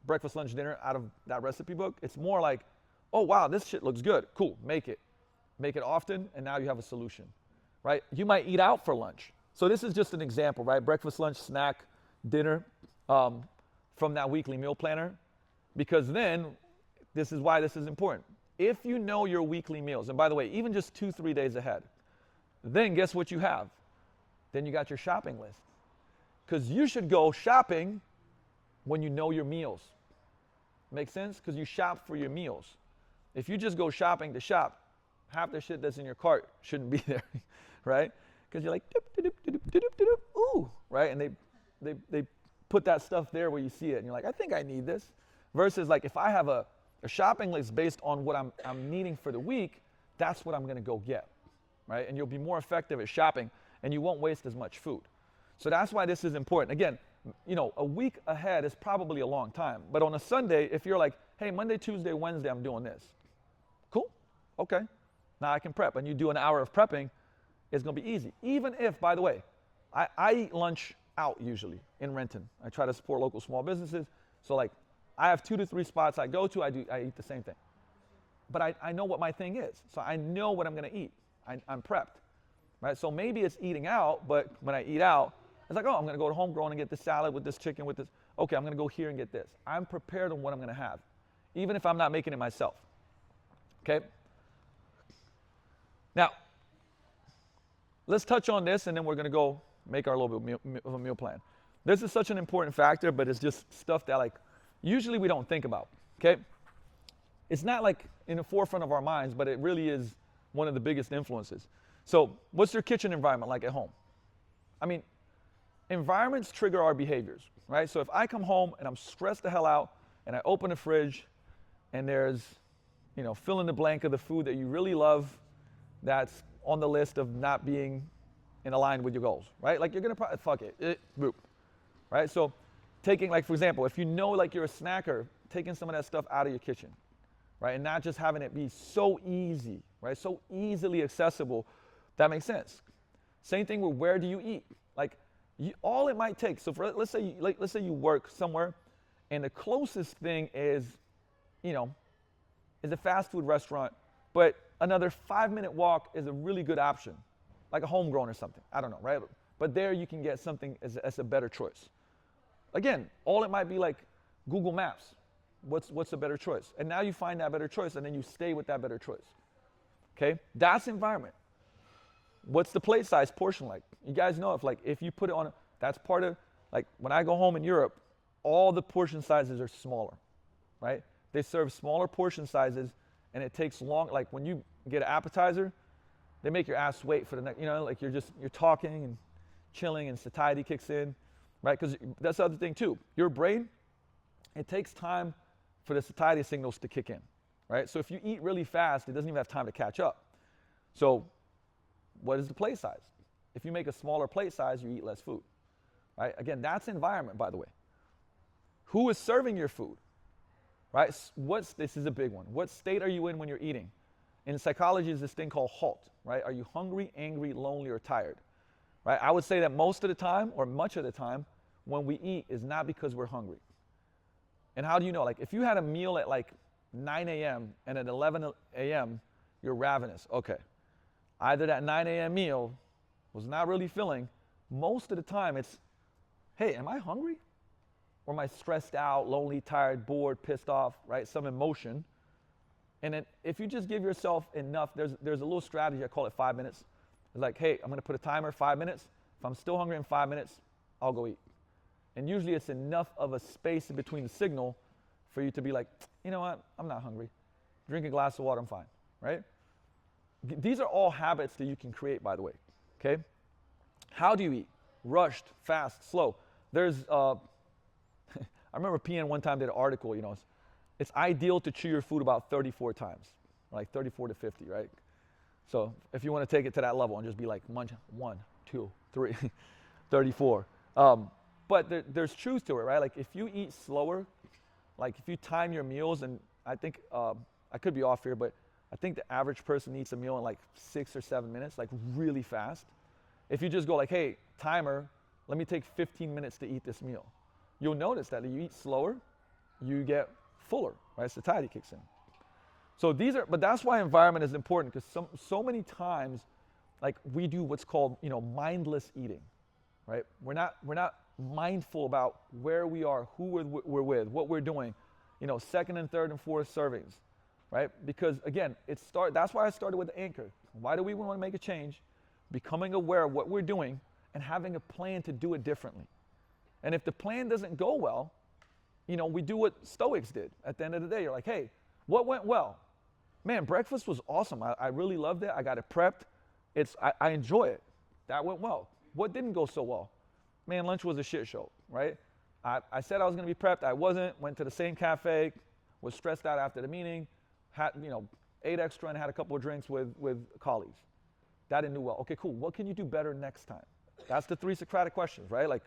breakfast, lunch, dinner out of that recipe book. It's more like, oh, wow, this shit looks good. Cool, make it. Make it often, and now you have a solution. Right? You might eat out for lunch. So this is just an example, right? Breakfast, lunch, snack, dinner from that weekly meal planner. Because then, this is why this is important. If you know your weekly meals, and by the way, even just 2-3 days ahead, then guess what you have? Then you got your shopping list. Because you should go shopping when you know your meals. Make sense? Because you shop for your meals. If you just go shopping to shop, half the shit that's in your cart shouldn't be there. Right? Because you're like, ooh, right? And they put that stuff there where you see it, and you're like, I think I need this. Versus, like, if I have a shopping list based on what I'm needing for the week, that's what I'm going to go get, right? And you'll be more effective at shopping, and you won't waste as much food. So that's why this is important. Again, a week ahead is probably a long time. But on a Sunday, if you're like, hey, Monday, Tuesday, Wednesday, I'm doing this. Cool. Okay. Now I can prep. And you do an hour of prepping, it's going to be easy. Even if, by the way, I eat lunch out usually in Renton. I try to support local small businesses. So, like, I have 2 to 3 spots I go to. I eat the same thing. But I know what my thing is. So I know what I'm going to eat. I'm prepped. right? So maybe it's eating out, but when I eat out, it's like, oh, I'm going to go to Homegrown and get this salad with this chicken with this. Okay, I'm going to go here and get this. I'm prepared on what I'm going to have, even if I'm not making it myself. Okay? Now, let's touch on this, and then we're going to go make our little bit of a meal plan. This is such an important factor, but it's just stuff that like usually we don't think about. Okay? It's not like in the forefront of our minds, but it really is one of the biggest influences. So what's your kitchen environment like at home? I mean, environments trigger our behaviors, right? So if I come home and I'm stressed the hell out and I open the fridge and there's, fill in the blank of the food that you really love that's on the list of not being in line with your goals, right? Like you're gonna probably, fuck it, group, right? So taking, like for example, if you know like you're a snacker, taking some of that stuff out of your kitchen, right? And not just having it be so easy, right? So easily accessible. That makes sense. Same thing with where do you eat? Like all it might take. So let's say you work somewhere, and the closest thing is a fast food restaurant, but another 5-minute walk is a really good option, like a Homegrown or something. I don't know, right? But there you can get something as a better choice. Again, all it might be like Google Maps. What's a better choice? And now you find that better choice, and then you stay with that better choice. Okay? That's environment. What's the plate size portion like? You guys know if you put it on, that's part of, like when I go home in Europe, all the portion sizes are smaller, right? They serve smaller portion sizes, and it takes long, like when you get an appetizer, they make your ass wait for the next, like you're talking and chilling and satiety kicks in, right? Because that's the other thing too. Your brain, it takes time for the satiety signals to kick in, right? So if you eat really fast, it doesn't even have time to catch up. So what is the plate size? If you make a smaller plate size, you eat less food, right? Again, that's environment, by the way. Who is serving your food, right? This is a big one. What state are you in when you're eating? In psychology, is this thing called HALT, right? Are you hungry, angry, lonely, or tired, right? I would say that most of the time, or much of the time, when we eat is not because we're hungry. And how do you know? Like if you had a meal at like 9 a.m. and at 11 a.m., you're ravenous. Okay. Either that 9 a.m. meal was not really filling. Most of the time it's, hey, am I hungry? Or am I stressed out, lonely, tired, bored, pissed off, right? Some emotion. And then if you just give yourself enough, there's a little strategy, I call it 5 minutes. It's like, hey, I'm gonna put a timer, 5 minutes. If I'm still hungry in 5 minutes, I'll go eat. And usually it's enough of a space in between the signal for you to be like, you know what, I'm not hungry. Drink a glass of water, I'm fine, right? These are all habits that you can create, by the way, okay? How do you eat? Rushed, fast, slow. There's, I remember PN one time did an article, it's ideal to chew your food about 34 times, like 34 to 50, right? So if you want to take it to that level and just be like, munch, 1, 2, 3, 34. But there's truth to it, right? Like if you eat slower, like if you time your meals, and I think, I could be off here, but I think the average person eats a meal in like 6 or 7 minutes, like really fast. If you just go like, hey, timer, let me take 15 minutes to eat this meal. You'll notice that if you eat slower, you get fuller, right? Satiety kicks in. So but that's why environment is important, because so many times, like we do what's called, mindless eating, right? We're not mindful about where we are, who we're with, what we're doing, second and third and fourth servings, right? Because again, that's why I started with the anchor. Why do we want to make a change? Becoming aware of what we're doing and having a plan to do it differently. And if the plan doesn't go well, we do what Stoics did. At the end of the day, you're like, hey, what went well? Man, breakfast was awesome. I really loved it. I got it prepped. I enjoy it. That went well. What didn't go so well? Man, lunch was a shit show, right? I said I was going to be prepped. I wasn't. Went to the same cafe. Was stressed out after the meeting. Ate extra and had a couple of drinks with colleagues. That didn't do well. Okay, cool. What can you do better next time? That's the 3 Socratic questions, right? Like,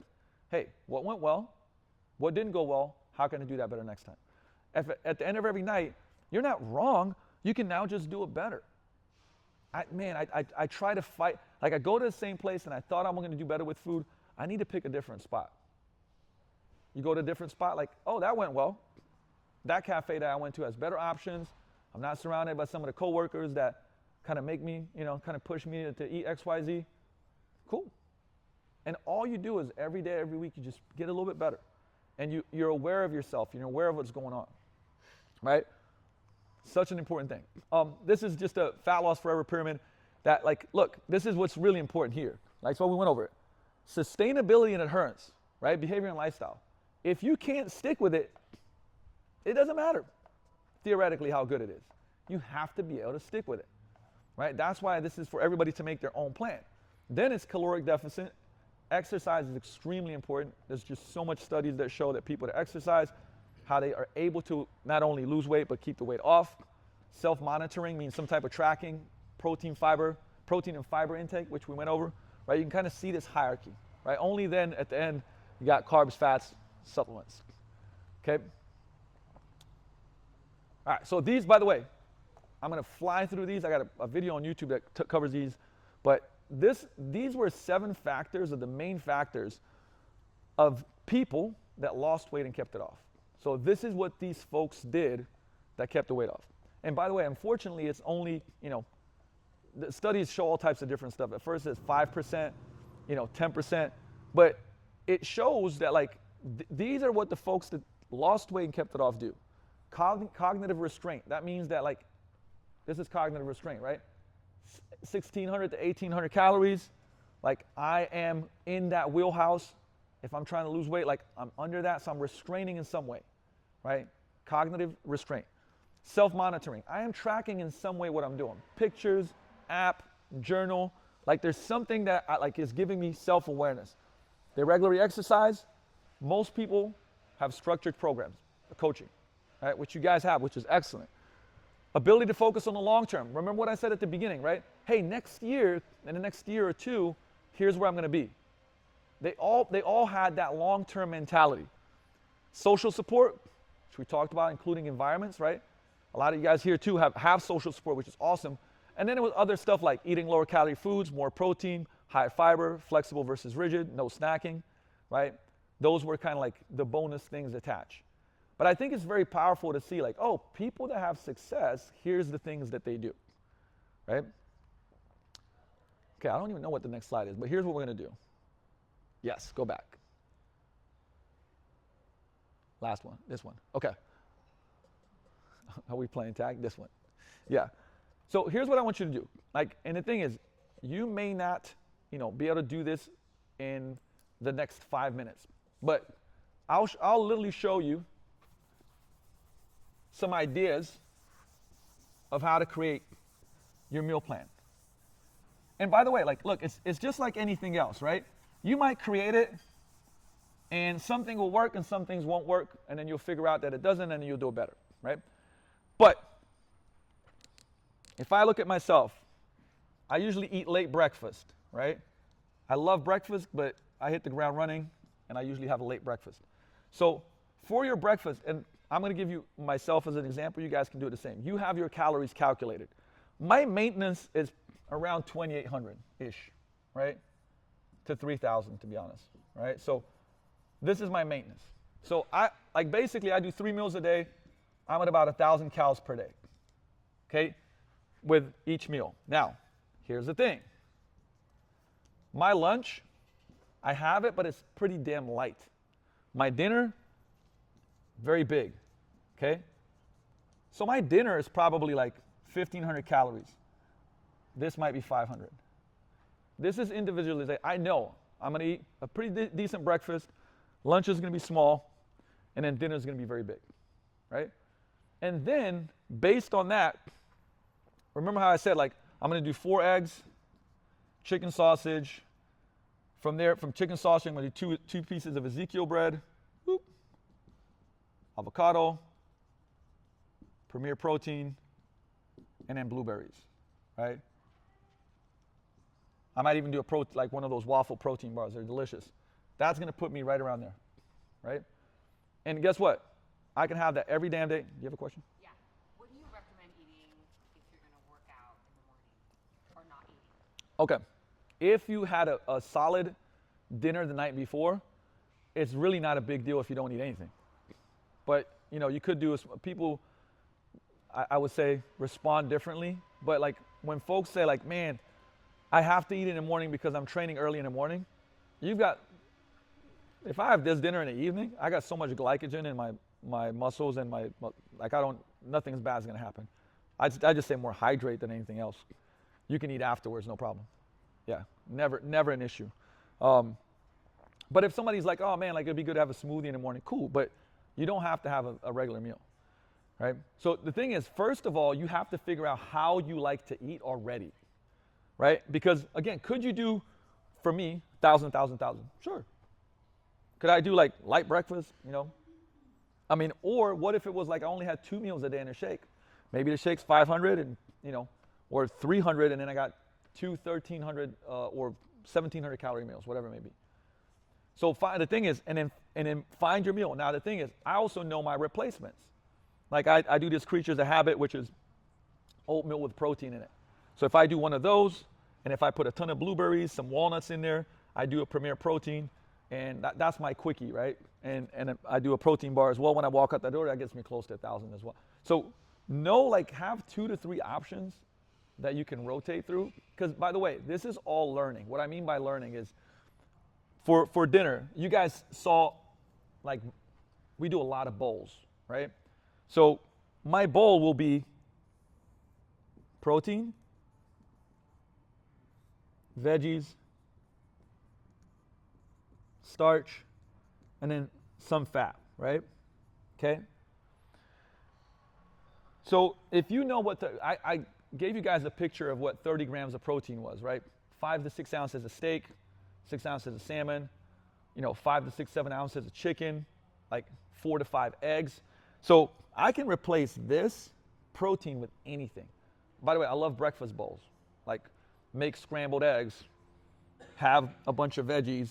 hey, what went well? What didn't go well? How can I do that better next time? At the end of every night, you're not wrong. You can now just do it better. I try to fight. Like I go to the same place and I thought I'm going to do better with food. I need to pick a different spot. You go to a different spot, like, oh, that went well. That cafe that I went to has better options. I'm not surrounded by some of the coworkers that kind of make me, kind of push me to eat X, Y, Z. Cool. And all you do is every day, every week, you just get a little bit better. And you're aware of yourself. You're aware of what's going on, right? Such an important thing. This is just a fat loss forever pyramid that, like, look, this is what's really important here. Like, so we went over it. Sustainability and adherence, right? Behavior and lifestyle. If you can't stick with it, it doesn't matter, theoretically, how good it is. You have to be able to stick with it, right? That's why this is for everybody to make their own plan. Then it's caloric deficit. Exercise is extremely important. There's just so much studies that show that people that exercise, how they are able to not only lose weight, but keep the weight off. Self-monitoring means some type of tracking, protein and fiber intake, which we went over, right? You can kind of see this hierarchy, right? Only then at the end, you got carbs, fats, supplements, okay? All right, so these, by the way, I'm gonna fly through these. I got a video on YouTube that covers these, but these were 7 factors of the main factors of people that lost weight and kept it off. So this is what these folks did that kept the weight off. And by the way, unfortunately, it's only, the studies show all types of different stuff. At first it's 5%, 10%, but it shows that like these are what the folks that lost weight and kept it off do. Cognitive restraint. That means that like, this is cognitive restraint, right? 1,600 to 1,800 calories. Like I am in that wheelhouse. If I'm trying to lose weight, like I'm under that, so I'm restraining in some way, right? Cognitive restraint. Self-monitoring. I am tracking in some way what I'm doing. Pictures, app, journal. Like there's something that is giving me self-awareness. They regularly exercise. Most people have structured programs, coaching, right? Which you guys have, which is excellent. Ability to focus on the long term. Remember what I said at the beginning, right? Hey, next year, in the next year or two, here's where I'm gonna be. They all had that long-term mentality. Social support, which we talked about, including environments, right? A lot of you guys here too have social support, which is awesome. And then it was other stuff like eating lower calorie foods, more protein, high fiber, flexible versus rigid, no snacking, right? Those were kind of like the bonus things attached. But I think it's very powerful to see like, oh, people that have success, here's the things that they do, right? Okay, I don't even know what the next slide is, but here's what we're gonna do. Yes, go back. Last one, this one, okay. Are we playing tag? This one, yeah. So here's what I want you to do. Like, and the thing is, you may not, be able to do this in the next 5 minutes, but I'll literally show you some ideas of how to create your meal plan. And by the way, like, look, it's just like anything else, right? You might create it, and something will work and some things won't work, and then you'll figure out that it doesn't, and then you'll do it better, right? But if I look at myself, I usually eat late breakfast, right? I love breakfast, but I hit the ground running, and I usually have a late breakfast. So for your breakfast, and I'm going to give you myself as an example. You guys can do it the same. You have your calories calculated. My maintenance is around 2,800-ish, right? To 3,000, to be honest, right? So this is my maintenance. So basically I do 3 meals a day. I'm at about 1,000 calories per day, okay? With each meal. Now, here's the thing. My lunch, I have it, but it's pretty damn light. My dinner, very big, okay? So my dinner is probably like 1,500 calories. This might be 500. This is individualization. I know I'm gonna eat a pretty decent breakfast, lunch is gonna be small, and then dinner is gonna be very big, right? And then, based on that, remember how I said, like, I'm gonna do 4 eggs, chicken sausage. From there, from chicken sausage, I'm gonna do two pieces of Ezekiel bread, whoop, avocado, Premier Protein, and then blueberries, right? I might even do like one of those waffle protein bars. They're delicious. That's gonna put me right around there, right? And guess what? I can have that every damn day. Do you have a question? Yeah. What do you recommend eating if you're going to work out in the morning or not eating? Okay. If you had a solid dinner the night before, it's really not a big deal if you don't eat anything. But, you could do, people, I would say, respond differently. But like when folks say like, man, I have to eat in the morning because I'm training early in the morning, if I have this dinner in the evening, I got so much glycogen in my muscles and nothing bad is going to happen. I just say more hydrate than anything else. You can eat afterwards, no problem. Yeah, never an issue. But if somebody's like, oh man, like it'd be good to have a smoothie in the morning, cool, but you don't have to have a regular meal, right? So the thing is, first of all, you have to figure out how you like to eat already, right? Because again, could you do, for me, 1,000? Sure. Could I do like light breakfast, I mean, or what if it was like I only had 2 meals a day in a shake? Maybe the shake's 500 and, or 300, and then I got 2 1,300 or 1,700 calorie meals, whatever it may be. So the thing is, and then find your meal. Now the thing is, I also know my replacements. Like I do this Creatures of Habit, which is oatmeal with protein in it. So if I do one of those, and if I put a ton of blueberries, some walnuts in there, I do a Premier Protein, and that's my quickie, right? And I do a protein bar as well. When I walk out the door, that gets me close to 1,000 as well. So have 2 to 3 options that you can rotate through. Because by the way, this is all learning. What I mean by learning is, for dinner, you guys saw, like, we do a lot of bowls, right? So my bowl will be protein, veggies, starch, and then some fat, right? Okay? So if you know what I gave you guys a picture of what 30 grams of protein was, right? 5 to 6 ounces of steak, 6 ounces of salmon, 5 to 6, 7 ounces of chicken, like 4 to 5 eggs. So I can replace this protein with anything. By the way, I love breakfast bowls. Like, make scrambled eggs, have a bunch of veggies,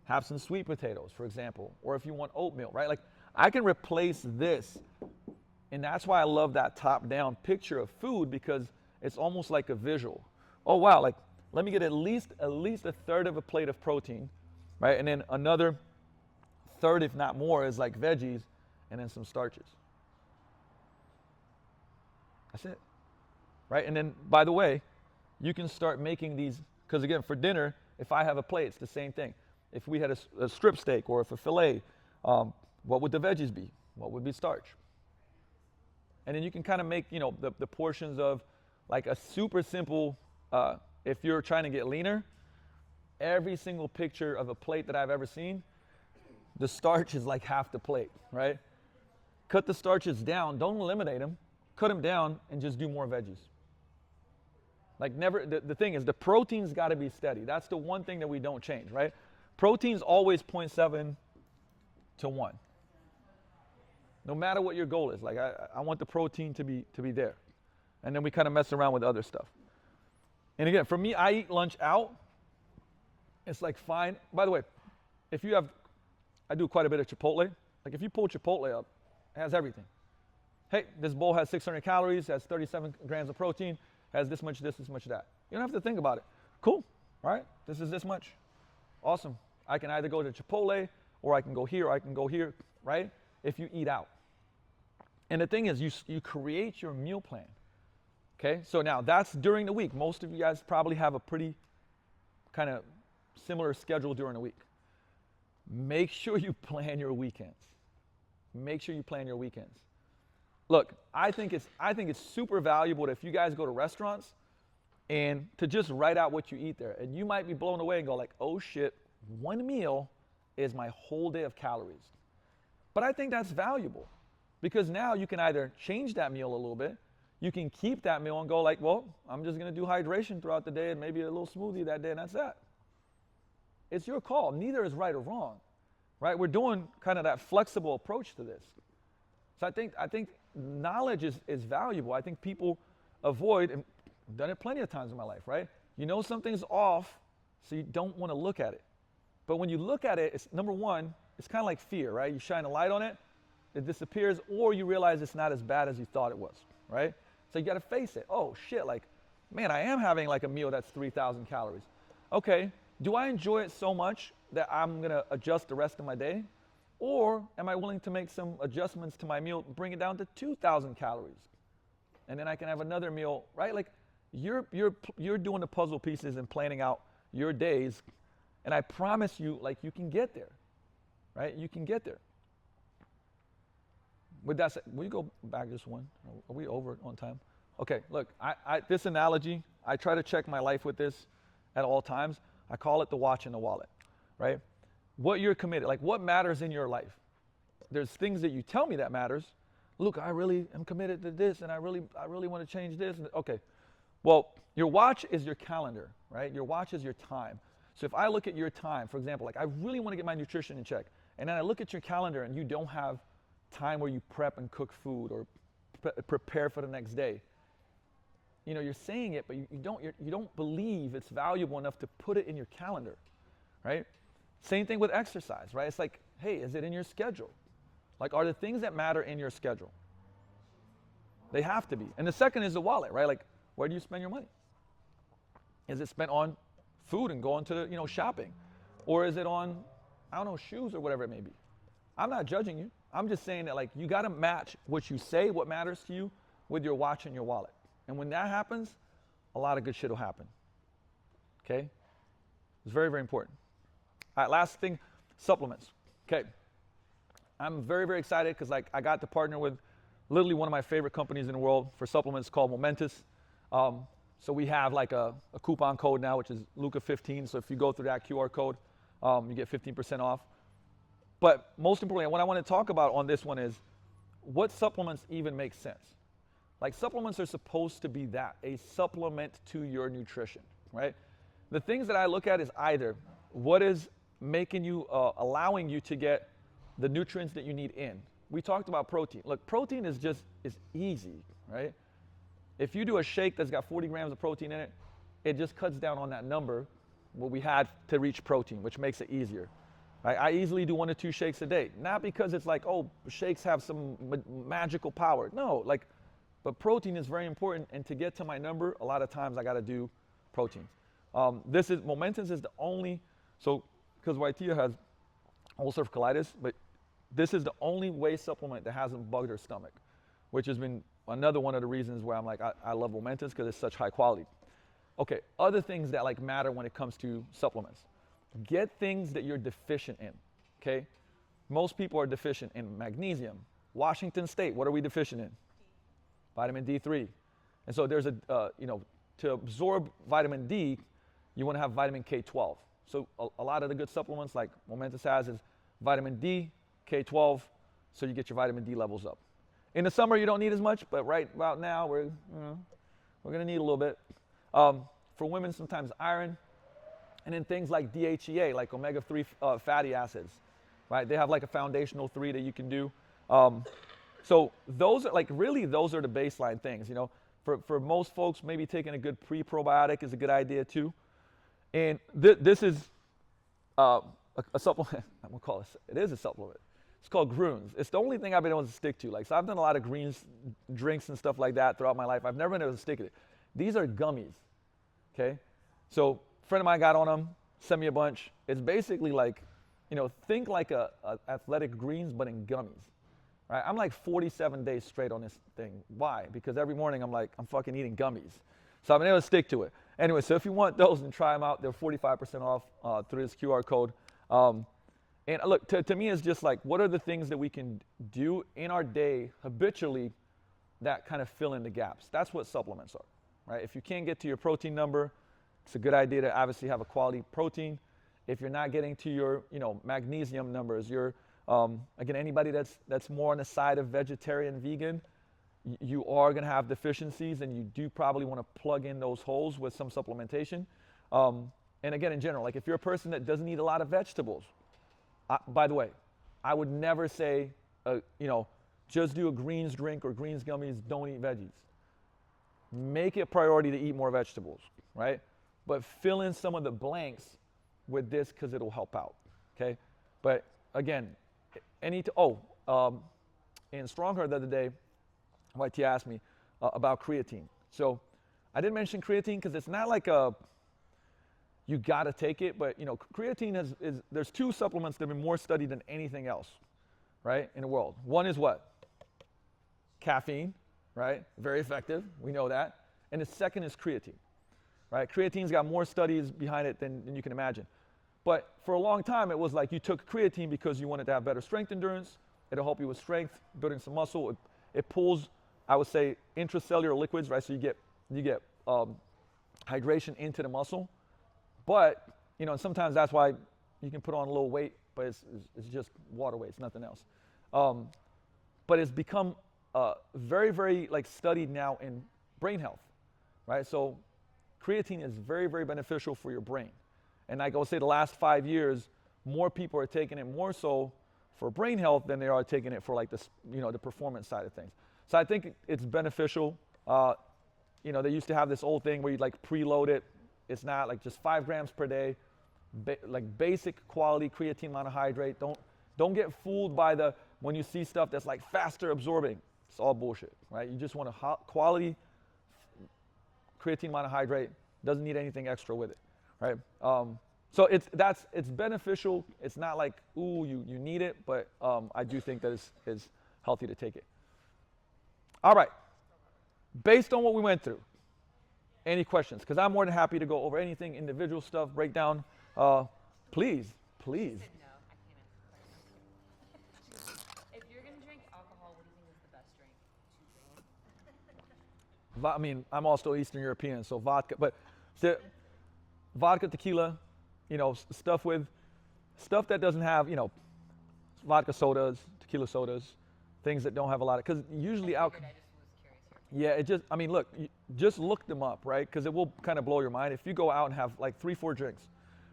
have some sweet potatoes, for example, or if you want oatmeal, right? Like, I can replace this, and that's why I love that top-down picture of food, because it's almost like a visual. Oh wow, like, let me get at least a third of a plate of protein, right? And then another third, if not more, is like veggies, and then some starches. That's it, right? And then, by the way, you can start making these, because again, for dinner, if I have a plate, it's the same thing. If we had a strip steak or if a filet, what would the veggies be? What would be starch? And then you can kind of make, the portions of like a super simple, if you're trying to get leaner, every single picture of a plate that I've ever seen, the starch is like half the plate, right? Cut the starches down, don't eliminate them, cut them down and just do more veggies. Like the thing is, the protein's got to be steady. That's the one thing that we don't change, right? Protein's always 0.7 to 1. No matter what your goal is. Like I want the protein to be there. And then we kind of mess around with other stuff. And again, for me, I eat lunch out. It's like fine. By the way, I do quite a bit of Chipotle. Like if you pull Chipotle up, it has everything. Hey, this bowl has 600 calories, has 37 grams of protein, has this much this much that. You don't have to think about it. Cool, right? This is this much. Awesome. I can either go to Chipotle, or I can go here, or I can go here, right? If you eat out. And the thing is, you create your meal plan. Okay, so now that's during the week. Most of you guys probably have a pretty kind of similar schedule during the week. Make sure you plan your weekends. Make sure you plan your weekends. Look, I think it's super valuable if you guys go to restaurants and to just write out what you eat there. And you might be blown away and go like, oh shit, one meal is my whole day of calories. But I think that's valuable because now you can either change that meal a little bit, you can keep that meal and go like, well, I'm just going to do hydration throughout the day and maybe a little smoothie that day and that's that. It's your call. Neither is right or wrong, right? We're doing kind of that flexible approach to this. So I think knowledge is valuable. I think people avoid, and I've done it plenty of times in my life, right? You know something's off, so you don't want to look at it. But when you look at it, it's number one, it's kind of like fear, right? You shine a light on it, it disappears, or you realize it's not as bad as you thought it was, right? So you got to face it. Oh shit, like, man, I am having like a meal that's 3,000 calories. Okay, do I enjoy it so much that I'm going to adjust the rest of my day? Or am I willing to make some adjustments to my meal, bring it down to 2,000 calories? And then I can have another meal, right? Like, you're doing the puzzle pieces and planning out your days, and I promise you, like, you can get there, right? You can get there. With that said, will you go back just one? Are we over on time? Okay, look, this analogy, I try to check my life with this at all times. I call it the watch and the wallet, right? What you're committed, like what matters in your life. There's things that you tell me that matters. Luke, I really am committed to this, and I really want to change this. Okay, well, your watch is your calendar, right? Your watch is your time. So if I look at your time, for example, like I really want to get my nutrition in check, and then I look at your calendar and you don't have time where you prep and cook food or prepare for the next day. You know, you're saying it, but you don't believe it's valuable enough to put it in your calendar, right? Same thing with exercise, right? It's like, hey, is it in your schedule? Like, are the things that matter in your schedule? They have to be. And the second is the wallet, right? Like, where do you spend your money? Is it spent on food and going to, shopping? Or is it on, I don't know, shoes or whatever it may be? I'm not judging you. I'm just saying that, like, you got to match what you say, what matters to you, with your watch and your wallet. And when that happens, a lot of good shit will happen. Okay? It's very, very important. All right, last thing, supplements. Okay. I'm very, very excited because, like, I got to partner with literally one of my favorite companies in the world for supplements called Momentous. So we have like a coupon code now, which is Luka15. So if you go through that QR code, you get 15% off. But most importantly, what I want to talk about on this one is what supplements even make sense. Like, supplements are supposed to be that, a supplement to your nutrition, right? The things that I look at is either what is making you, allowing you to get the nutrients that you need in. We talked about protein. Look, protein is easy, right? If you do a shake that's got 40 grams of protein in it, it just cuts down on that number, what we had to reach protein, which makes it easier. Right? I easily do 1 to 2 shakes a day. Not because it's like, oh, shakes have some magical power. No, like, but protein is very important, and to get to my number, a lot of times I got to do proteins. Momentous is the only, so because Waitia has ulcerative colitis, but this is the only whey supplement that hasn't bugged her stomach, which has been another one of the reasons where I'm like, I love Momentous because it's such high quality. Okay, other things that like matter when it comes to supplements. Get things that you're deficient in, okay? Most people are deficient in magnesium. Washington State, what are we deficient in? Vitamin D3. And so there's to absorb vitamin D, you want to have vitamin K12. So a lot of the good supplements like Momentous has is vitamin D, K12, so you get your vitamin D levels up. In the summer, you don't need as much, but right about now, we're going to need a little bit. For women, sometimes iron, and then things like DHEA, like omega-3 fatty acids, right? They have like a foundational 3 that you can do. So those are those are the baseline things, For most folks, maybe taking a good pre-probiotic is a good idea too. And this is a supplement. I'm gonna call it is a supplement. It's called Greens. It's the only thing I've been able to stick to. Like, so I've done a lot of greens drinks and stuff like that throughout my life. I've never been able to stick to it. These are gummies, okay? So a friend of mine got on them, sent me a bunch. It's basically like, think like a athletic greens, but in gummies, right? I'm like 47 days straight on this thing. Why? Because every morning I'm fucking eating gummies. So I've been able to stick to it. Anyway, so if you want those and try them out, they're 45% off through this QR code. And look, to me, it's just like, what are the things that we can do in our day habitually that kind of fill in the gaps? That's what supplements are, right? If you can't get to your protein number, it's a good idea to obviously have a quality protein. If you're not getting to your, magnesium numbers, again, anybody that's more on the side of vegetarian, vegan, you are going to have deficiencies, and you do probably want to plug in those holes with some supplementation. And again, in general, like if you're a person that doesn't eat a lot of vegetables, by the way, I would never say, just do a greens drink or greens gummies, don't eat veggies. Make it a priority to eat more vegetables, right? But fill in some of the blanks with this because it'll help out, okay? But again, in Strongheart the other day, YT asked me about creatine. So I didn't mention creatine because it's not like you got to take it, but creatine there's 2 supplements that have been more studied than anything else, right, in the world. One is what? Caffeine, right? Very effective, we know that. and the second is creatine, right? Creatine's got more studies behind it than you can imagine. But for a long time, it was like you took creatine because you wanted to have better strength endurance. It'll help you with strength, building some muscle. It pulls, I would say, intracellular liquids, right? So you get hydration into the muscle. But, you know, and sometimes that's why you can put on a little weight, but it's just water weight, it's nothing else. But it's become very, very like studied now in brain health, right? So creatine is very, very beneficial for your brain. And like I would say the last 5 years, more people are taking it more so for brain health than they are taking it for like this, you know, the performance side of things. So I think it's beneficial. You know, they used to have this old thing where you'd like preload it. It's not like just 5 grams per day, like basic quality creatine monohydrate. Don't get fooled by when you see stuff that's like faster absorbing. It's all bullshit, right? You just want a quality creatine monohydrate. Doesn't need anything extra with it, right? So it's beneficial. It's not like, ooh, you need it, but I do think that it's healthy to take it. All right. Based on what we went through, any questions? Because I'm more than happy to go over anything, individual stuff, breakdown. Please. No, I can't answer questions. If you're going to drink alcohol, what do you think is the best drink to drink? I mean, I'm also Eastern European, so vodka, but vodka, tequila, you know, stuff that doesn't have, you know, vodka sodas, tequila sodas, things that don't have a lot of, because usually alcohol. Yeah, I mean, look, just look them up, right? Because it will kind of blow your mind. If you go out and have like 3-4 drinks,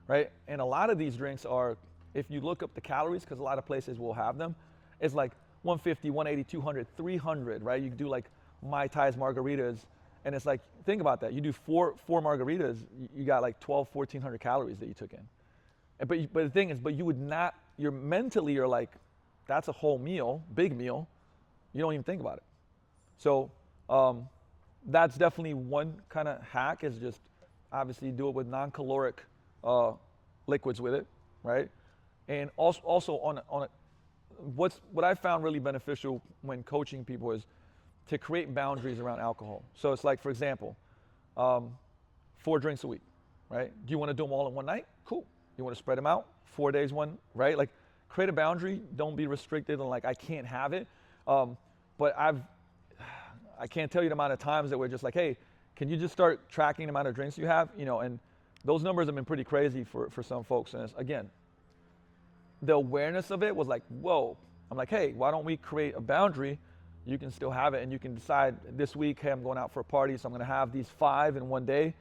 right? And a lot of these drinks are, if you look up the calories, because a lot of places will have them, it's like 150, 180, 200, 300, right? You can do like Mai Tais margaritas, and it's like, think about that. You do four margaritas, you got like 1,400 calories that you took in. But the thing is, you would not, mentally you're like, that's a whole meal, big meal. You don't even think about it. So that's definitely one kind of hack, is just obviously do it with non-caloric liquids with it, right? And also what I found really beneficial when coaching people is to create boundaries around alcohol. So it's like, for example, 4 drinks a week, right? Do you want to do them all in one night? Cool. You want to spread them out? 4 days, one, right? Like, create a boundary. Don't be restricted and like, I can't have it. But I can't tell you the amount of times that we're just like, hey, can you just start tracking the amount of drinks you have? You know, and those numbers have been pretty crazy for some folks. And again, the awareness of it was like, whoa. I'm like, hey, why don't we create a boundary? You can still have it, and you can decide this week, hey, I'm going out for a party, so I'm going to have these 5 in one day,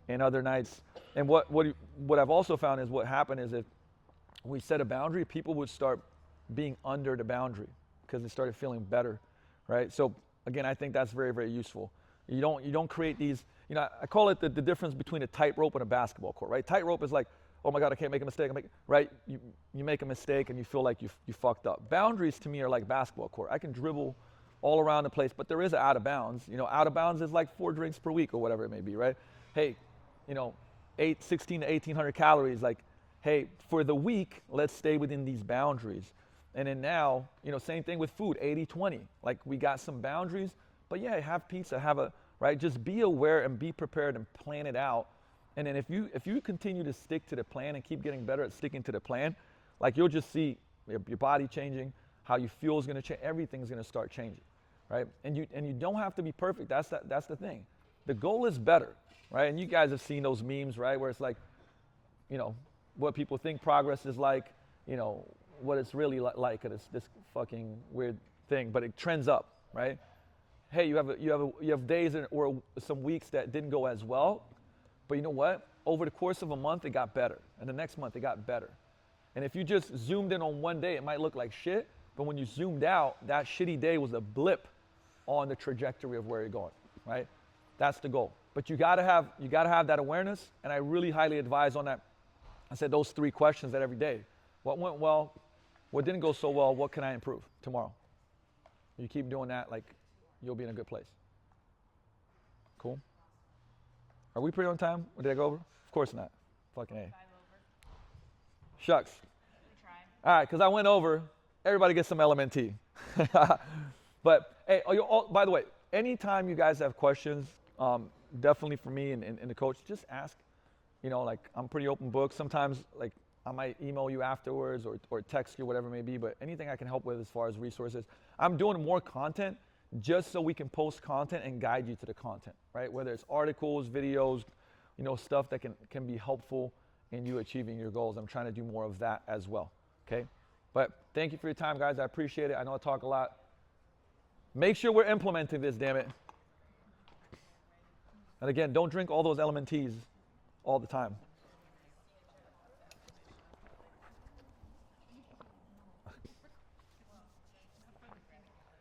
and other nights. And what I've also found is what happened is if we set a boundary, people would start being under the boundary because they started feeling better, right? So again, I think that's very, very useful. You don't create these, you know, I call it the difference between a tightrope and a basketball court, right? Tightrope is like, oh my God, I can't make a mistake, right? You make a mistake and you feel like you fucked up. Boundaries to me are like basketball court. I can dribble all around the place, but there is an out of bounds. You know, out of bounds is like 4 drinks per week or whatever it may be, right? Hey, you know, 16 to 1,800 calories, like, hey, for the week, let's stay within these boundaries. And then now, you know, same thing with food, 80-20. Like, we got some boundaries, but yeah, have pizza, right? Just be aware and be prepared and plan it out. And then if you continue to stick to the plan and keep getting better at sticking to the plan, like, you'll just see your body changing, how you feel is going to change, everything's going to start changing, right? And you don't have to be perfect. That's the thing. The goal is better, right? And you guys have seen those memes, right, where it's like, you know, what people think progress is like, you know, what it's really like, and it's this fucking weird thing, but it trends up, right? Hey, you have days or some weeks that didn't go as well, but you know what? Over the course of a month, it got better, and the next month it got better. And if you just zoomed in on one day, it might look like shit, but when you zoomed out, that shitty day was a blip on the trajectory of where you're going, right? That's the goal. But you gotta have that awareness, and I really highly advise on that. I said those 3 questions that every day. What went well? What didn't go so well? What can I improve tomorrow? You keep doing that, like, you'll be in a good place. Cool? Are we pretty on time? Or did I go over? Of course not. Fucking A. 5 over. Shucks. We tried. All right, because I went over. Everybody gets some LMNT. But, hey, by the way, anytime you guys have questions, definitely for me and the coach, just ask. You know, like I'm pretty open book. Sometimes like I might email you afterwards or text you, whatever it may be, but anything I can help with as far as resources. I'm doing more content just so we can post content and guide you to the content, right? Whether it's articles, videos, you know, stuff that can be helpful in you achieving your goals. I'm trying to do more of that as well, okay? But thank you for your time, guys. I appreciate it. I know I talk a lot. Make sure we're implementing this, damn it. And again, don't drink all those LMNTs all the time.